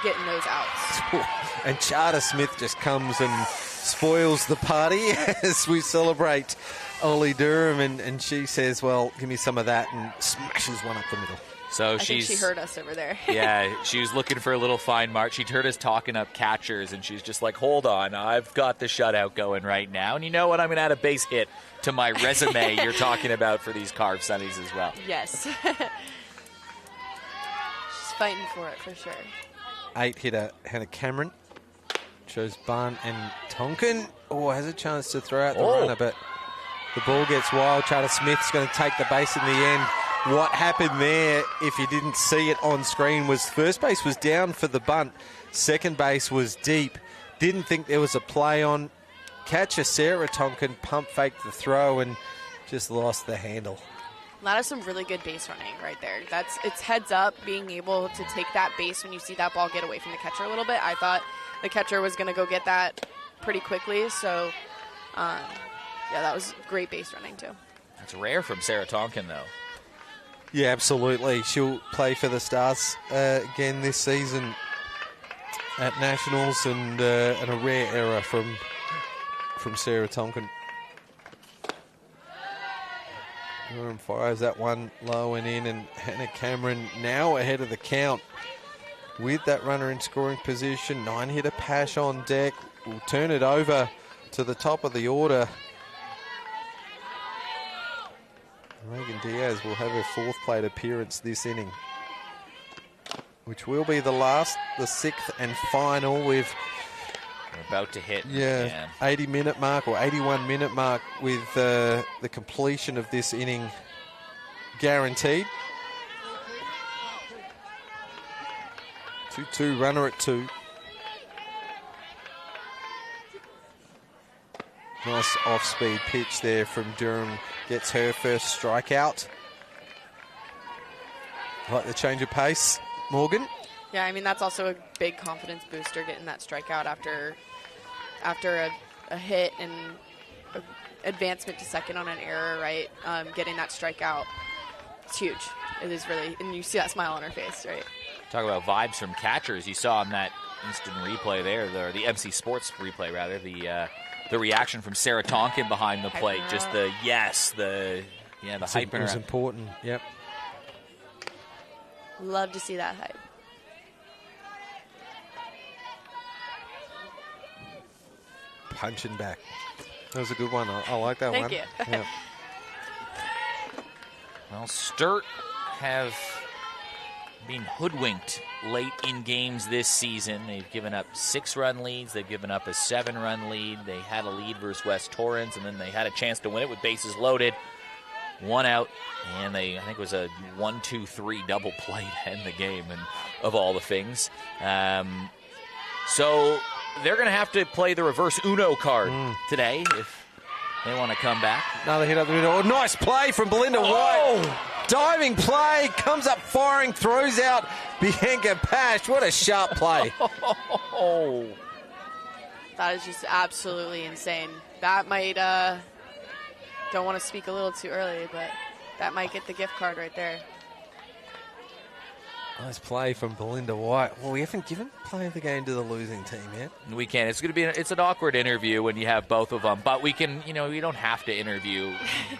getting those outs. And Charter Smith just comes and spoils the party as we celebrate Ollie Durham, and she says, well, give me some of that, and smashes one up the middle. So I think she heard us over there. Yeah, she was looking for a little fine mark. She'd heard us talking up catchers, and she's just like, hold on, I've got the shutout going right now. And you know what? I'm going to add a base hit to my resume you're talking about for these Carve Sunnies as well. Yes. She's fighting for it, for sure. 8-hitter Hannah Cameron shows Barn and Tonkin. Has a chance to throw out the runner, but the ball gets wild. Charter Smith's going to take the base in the end. What happened there, if you didn't see it on screen, was first base was down for the bunt. Second base was deep. Didn't think there was a play on. Catcher Sarah Tonkin pump faked the throw and just lost the handle. That is some really good base running right there. It's heads up, being able to take that base when you see that ball get away from the catcher a little bit. I thought the catcher was going to go get that pretty quickly, so that was great base running too. That's rare from Sarah Tonkin, though. Yeah, absolutely. She'll play for the Stars again this season at Nationals, and a rare error from Sarah Tonkin. Durham fires that one low and in, and Hannah Cameron now ahead of the count with that runner in scoring position. 9-hitter Pash on deck. Will turn it over to the top of the order. Reagan Diaz will have her fourth plate appearance this inning, which will be the last, the sixth and final. We're about to hit 80-minute mark or 81-minute mark with the completion of this inning guaranteed. 2-2 runner at 2. Nice off-speed pitch there from Durham. Gets her first strikeout. Like the change of pace, Morgan? Yeah, I mean, that's also a big confidence booster, getting that strikeout after a hit and advancement to second on an error, right? Getting that strikeout, it's huge. it is really, and you see that smile on her face, right? Talk about vibes from catchers. You saw in that instant replay there, the MC Sports replay rather, the reaction from Sarah Tonkin behind the plate. Just the hype. It was important. Yep. Love to see that hype. Punching back. That was a good one. I like that one. Thank you. Yeah. Well, Sturt have been hoodwinked late in games this season. They've given up 6-run leads. They've given up a 7-run lead. They had a lead versus West Torrens, and then they had a chance to win it with bases loaded. 1 out, and I think it was a 1-2-3 double play to end the game, and of all the things. So they're going to have to play the reverse Uno card today if they want to come back. Another hit up the middle. Oh, nice play from Belinda White. Diving play, comes up firing, throws out Bianca Pash. What a sharp play. That is just absolutely insane. That might, don't want to speak a little too early, but that might get the gift card right there. Nice play from Belinda White. Well, we haven't given play of the game to the losing team yet. We can. It's going to be. It's an awkward interview when you have both of them. But we can. We don't have to interview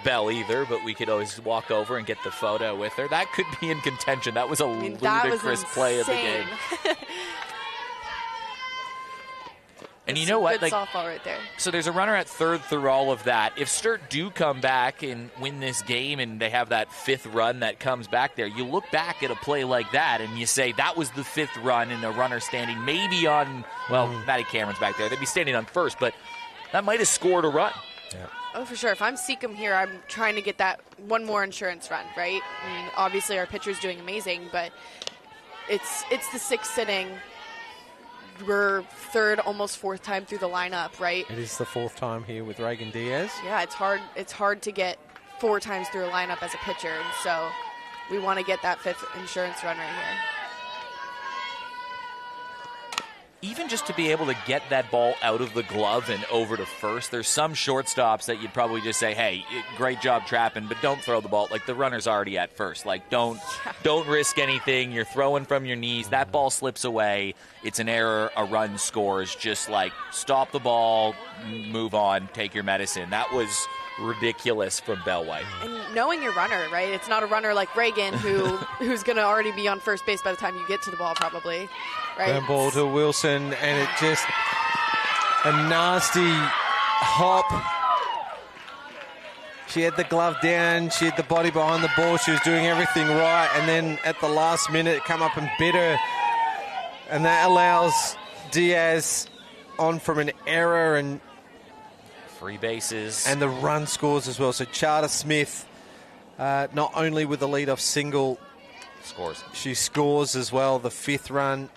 Belle either. But we could always walk over and get the photo with her. That could be in contention. That was a ludicrous play of the game. And you know what? Good softball right there. So there's a runner at third through all of that. If Sturt do come back and win this game and they have that 5th run that comes back there, you look back at a play like that and you say that was the 5th run and a runner standing maybe on, Maddie Cameron's back there. They'd be standing on first, but that might have scored a run. Yeah. Oh, for sure. If I'm Seacombe here, I'm trying to get that one more insurance run, right? I mean, obviously our pitcher's doing amazing, but it's the 6th inning. We're 3rd, almost 4th time through the lineup, right? It is the 4th time here with Reagan Diaz. Yeah, it's hard. It's hard to get 4 times through a lineup as a pitcher, and so we want to get that 5th insurance run right here. Even just to be able to get that ball out of the glove and over to first, there's some shortstops that you'd probably just say, hey, great job trapping, but don't throw the ball. Like, the runner's already at first. Like, don't risk anything. You're throwing from your knees. That ball slips away. It's an error. A run scores. Just, like, stop the ball, move on, take your medicine. That was ridiculous from Belle White. And knowing your runner, right? It's not a runner like Reagan who's going to already be on first base by the time you get to the ball, probably. Right? Ground ball to Wilson, and it just a nasty hop. She had the glove down, she had the body behind the ball, she was doing everything right, and then at the last minute it come up and bit her, and that allows Diaz on from an error and free bases. And the run scores as well. So Charter Smith, not only with the leadoff single, scores. She scores as well, the 5th run.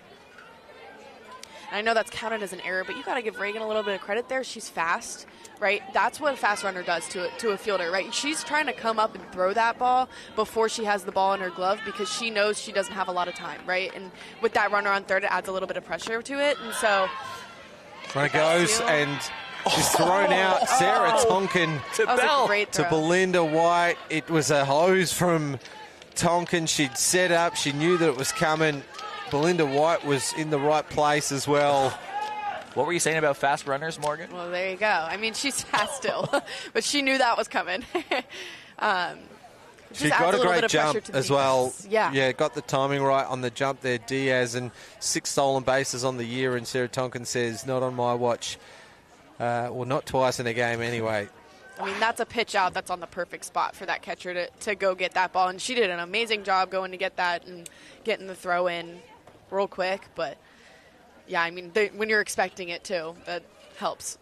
I know that's counted as an error, but you got to give Reagan a little bit of credit there. She's fast, right? That's what a fast runner does to a fielder, right? She's trying to come up and throw that ball before she has the ball in her glove because she knows she doesn't have a lot of time, right? And with that runner on third, it adds a little bit of pressure to it. And so there goes, and she's thrown out Sarah Tonkin to Belinda White. It was a hose from Tonkin. She'd set up. She knew that it was coming. Belinda White was in the right place as well. What were you saying about fast runners, Morgan? Well, there you go. I mean, she's fast still, but she knew that was coming. She got a great jump as well. Yeah, got the timing right on the jump there, Diaz, and 6 stolen bases on the year, and Sarah Tonkin says, not on my watch. Well, not twice in a game anyway. I mean, that's a pitch out that's on the perfect spot for that catcher to go get that ball, and she did an amazing job going to get that and getting the throw in real quick. But, yeah, I mean, when you're expecting it, too, that helps.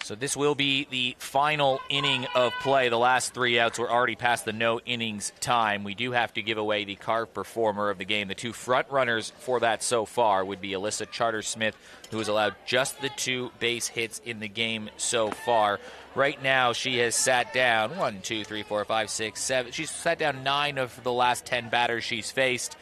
So this will be the final inning of play. The last 3 outs were already past the no innings time. We do have to give away the carve performer of the game. The 2 front runners for that so far would be Alyssa Charter-Smith, who has allowed just the 2 base hits in the game so far. Right now, she has sat down 1, 2, 3, 4, 5, 6, 7. She's sat down 9 of the last 10 batters she's faced.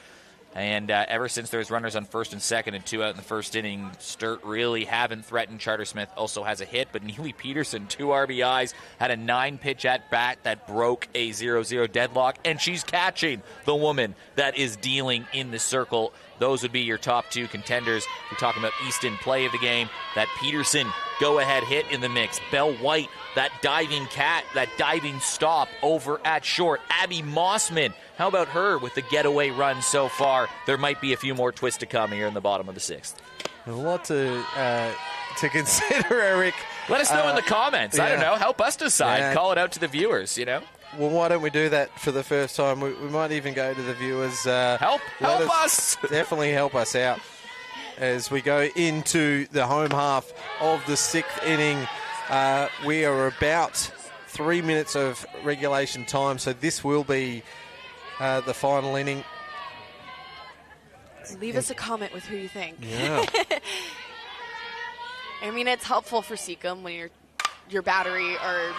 And ever since there's runners on first and second and 2 out in the first inning, Sturt really haven't threatened. Charter Smith also has a hit, but Neely Peterson, 2 RBIs, had a 9-pitch at-bat that broke a 0-0 deadlock, and she's catching the woman that is dealing in the circle. Those would be your top 2 contenders. We're talking about Easton play of the game. That Peterson go-ahead hit in the mix. Belle White, that diving cat, that diving stop over at short. Abby Mossman, how about her with the getaway run so far? There might be a few more twists to come here in the bottom of the 6th. A lot to consider, Eric. Let us know in the comments. Yeah. I don't know. Help us decide. Yeah. Call it out to the viewers, you know? Well, why don't we do that for the first time? We might even go to the viewers. Help us! Definitely help us out as we go into the home half of the 6th inning. We are about 3 minutes of regulation time, so this will be the final inning. Leave us a comment with who you think. Yeah. I mean, it's helpful for Seacombe when your battery are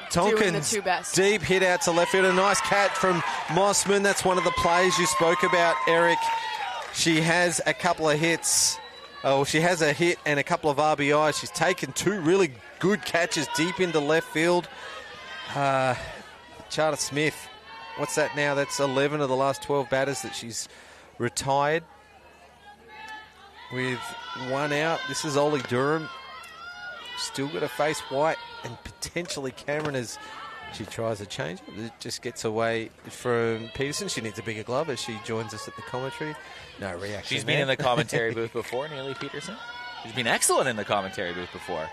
Tompkins, doing the 2 best. Deep hit out to left field. A nice catch from Mossman. That's one of the plays you spoke about, Eric. She has a couple of hits. Oh, she has a hit and a couple of RBIs. She's taken 2 really good catches deep into left field. Charter Smith, what's that now? That's 11 of the last 12 batters that she's retired. With 1 out, this is Ollie Durham. Still got to face White and potentially Cameron as she tries a change. It just gets away from Peterson. She needs a bigger glove as she joins us at the commentary. No reaction. She's been in the commentary booth before, Neely Peterson. She's been excellent in the commentary booth before.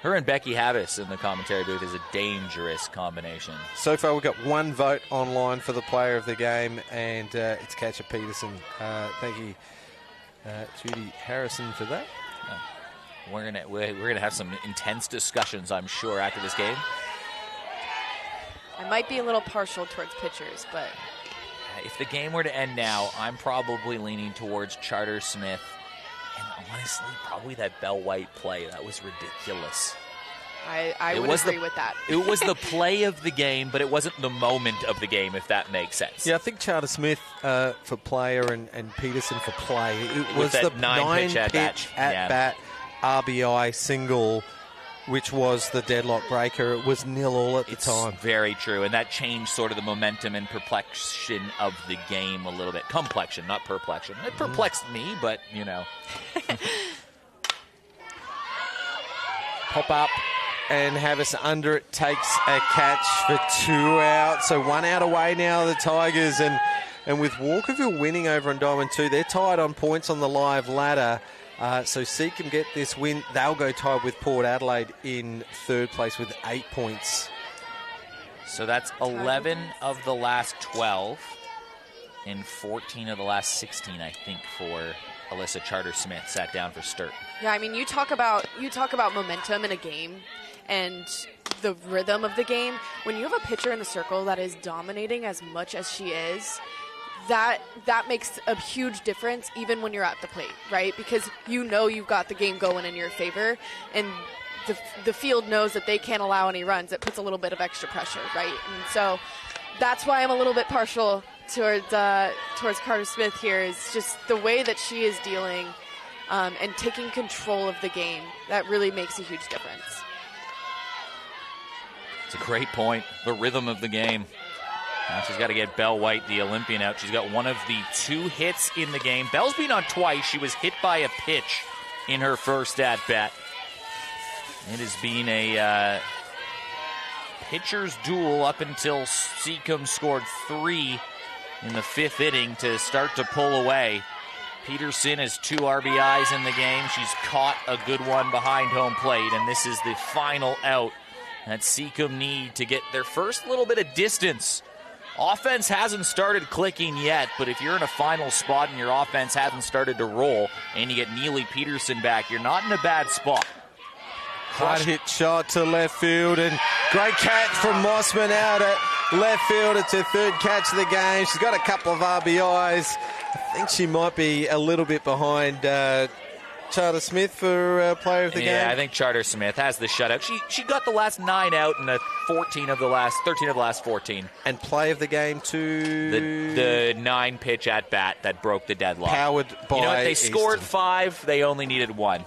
Her and Becky Havis in the commentary booth is a dangerous combination. So far, we've got 1 vote online for the player of the game, and it's Catcher Peterson. Thank you, Judy Harrison, for that. We're gonna have some intense discussions, I'm sure, after this game. I might be a little partial towards pitchers, but If the game were to end now, I'm probably leaning towards Charter Smith. And honestly, probably that Belle White play. That was ridiculous. I would agree with that. It was the play of the game, but it wasn't the moment of the game, if that makes sense. Yeah, I think Charter Smith for player and Peterson for play. It was that the 9-pitch at-bat RBI single, which was the deadlock breaker. It was 0-0 at the time. Very true, and that changed sort of the momentum and perplexion of the game a little bit. Complexion, not perplexion. It perplexed me, but, you know. Pop up and Havis under it, takes a catch for 2 out. So 1 out away now, the Tigers. And with Walkerville winning over on Diamond 2, they're tied on points on the live ladder. So Seacombe get this win. They'll go tied with Port Adelaide in 3rd place with 8 points. So that's 11 of the last 12 and 14 of the last 16, I think, for Alyssa Charter Smith. Sat down for Sturt. Yeah, I mean, you talk about momentum in a game and the rhythm of the game. When you have a pitcher in the circle that is dominating as much as she is, that makes a huge difference even when you're at the plate, right? Because you know you've got the game going in your favor, and the field knows that they can't allow any runs. It puts a little bit of extra pressure, right? And so that's why I'm a little bit partial towards Carter Smith here, is just the way that she is dealing and taking control of the game. That really makes a huge difference. It's a great point. The rhythm of the game. Now she's got to get Belle White, the Olympian, out. She's got one of the 2 hits in the game. Belle's been on twice. She was hit by a pitch in her first at-bat. It has been a pitcher's duel up until Seacombe scored 3 in the 5th inning to start to pull away. Peterson has 2 RBIs in the game. She's caught a good one behind home plate, and this is the final out that Seacombe need to get their first little bit of distance. Offense hasn't started clicking yet, but if you're in a final spot and your offense hasn't started to roll and you get Neely Peterson back, you're not in a bad spot. Hard hit shot to left field, and great catch from Mossman out at left field. It's her 3rd catch of the game. She's got a couple of RBIs. I think she might be a little bit behind Charter Smith for player of the game? Yeah, I think Charter Smith has the shutout. She got the last 9 out and the 13 of the last 14. And play of the game to the 9-pitch at bat that broke the deadlock. Powered by they Easton. scored 5. They only needed 1.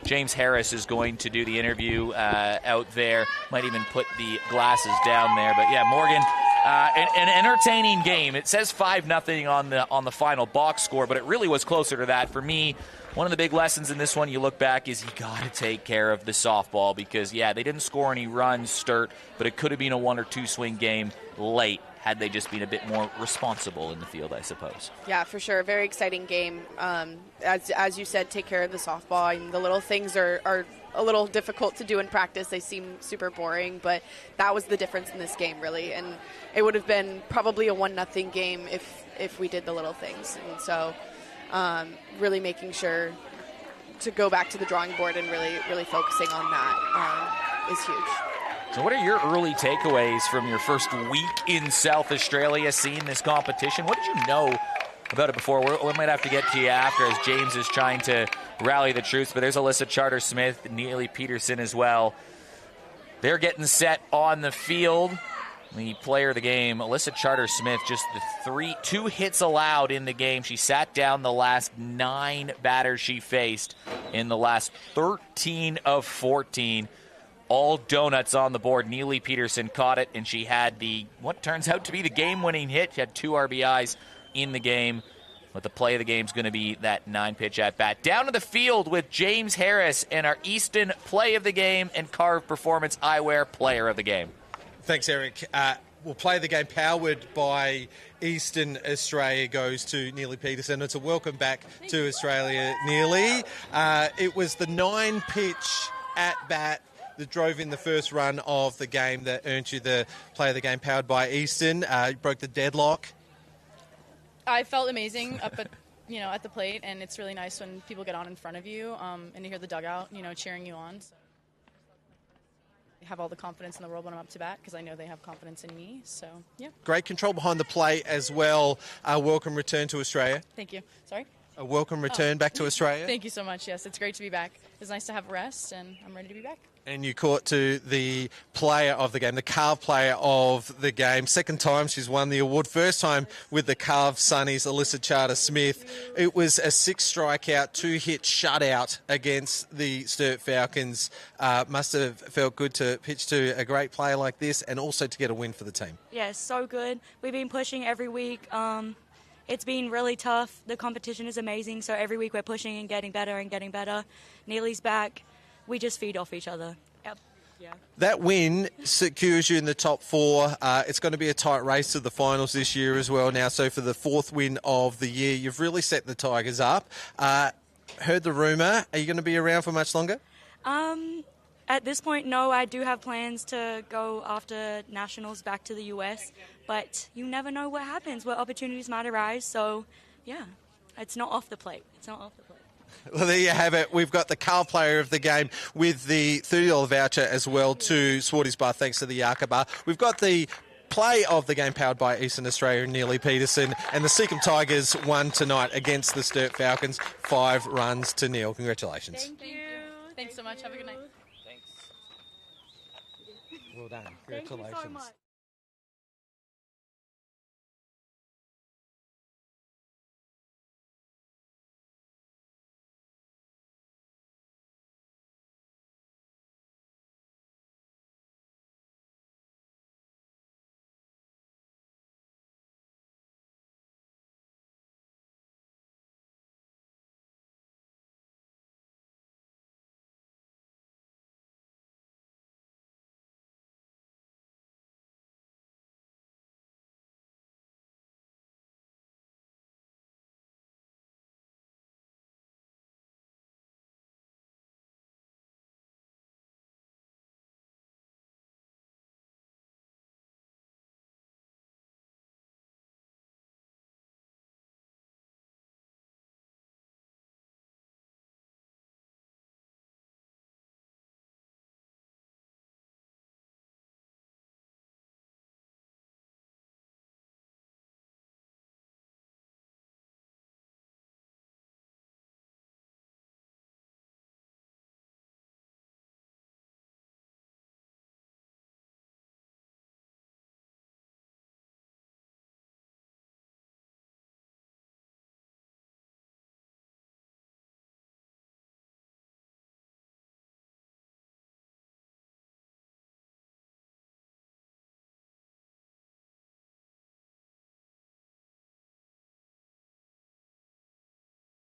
James Harris is going to do the interview out there. Might even put the glasses down there. But yeah, Morgan, an entertaining game. It says 5-0 on the final box score, but it really was closer to that. For me, one of the big lessons in this one, you look back, is you got to take care of the softball because, yeah, they didn't score any runs, Sturt, but it could have been a 1 or 2 swing game late had they just been a bit more responsible in the field, I suppose. Yeah, for sure. Very exciting game. As you said, take care of the softball. And the little things are a little difficult to do in practice. They seem super boring, but that was the difference in this game, really. And it would have been probably a 1-0 game if we did the little things. And so really making sure to go back to the drawing board and really focusing on that is huge. So what are your early takeaways from your first week in South Australia seeing this competition? What did you know about it before? We might have to get to you after as James is trying to rally the troops, but there's Alyssa Charter-Smith, Neely Peterson as well. They're getting set on the field. The player of the game, Alyssa Charter-Smith, just the 2 hits allowed in the game. She sat down the last 9 batters she faced in the last 13 of 14. All donuts on the board. Neely Peterson caught it, and she had what turns out to be the game-winning hit. She had 2 RBIs in the game, but the play of the game is going to be that 9-pitch at-bat. Down to the field with James Harris and our Easton play of the game and Carve Performance Eyewear player of the game. Thanks, Eric. We'll play the game powered by Eastern Australia goes to Neely Peterson. It's a welcome back to Australia, Neely. It was the 9-pitch at-bat that drove in the first run of the game that earned you the play of the game powered by Easton. You broke the deadlock. I felt amazing up at the plate, and it's really nice when people get on in front of you and you hear the dugout, cheering you on. So I have all the confidence in the world when I'm up to bat because I know they have confidence in me. So, yeah. Great control behind the plate as well. Welcome return to Australia. Thank you. Sorry? A welcome return back to Australia. Thank you so much. Yes, it's great to be back. It's nice to have a rest, and I'm ready to be back. And you caught to the player of the game, the Carve player of the game. Second time she's won the award. First time with the Carve Sunnies, Alyssa Charter-Smith. It was a 6-strikeout, 2-hit shutout against the Sturt Falcons. Must have felt good to pitch to a great player like this and also to get a win for the team. Yeah, so good. We've been pushing every week. It's been really tough. The competition is amazing, so every week we're pushing and getting better and getting better. Neely's back. We just feed off each other. Yep. Yeah. That win secures you in the top 4. It's going to be a tight race to the finals this year as well now. So for the 4th win of the year, you've really set the Tigers up. Heard the rumour. Are you going to be around for much longer? At this point, no. I do have plans to go after nationals back to the US, but you never know what happens, what opportunities might arise. So, yeah, it's not off the plate. It's not off the plate. Well, there you have it. We've got the Carl player of the game with the $30 voucher as well to Swarty's Bar, thanks to the Yarka Bar. We've got the play of the game powered by Eastern Australia and Neely Peterson. And the Seacombe Tigers won tonight against the Sturt Falcons, 5 runs to nil. Congratulations. Thank you. Thanks so much. Have a good night. Thanks. Well done. Congratulations. Thank you so much.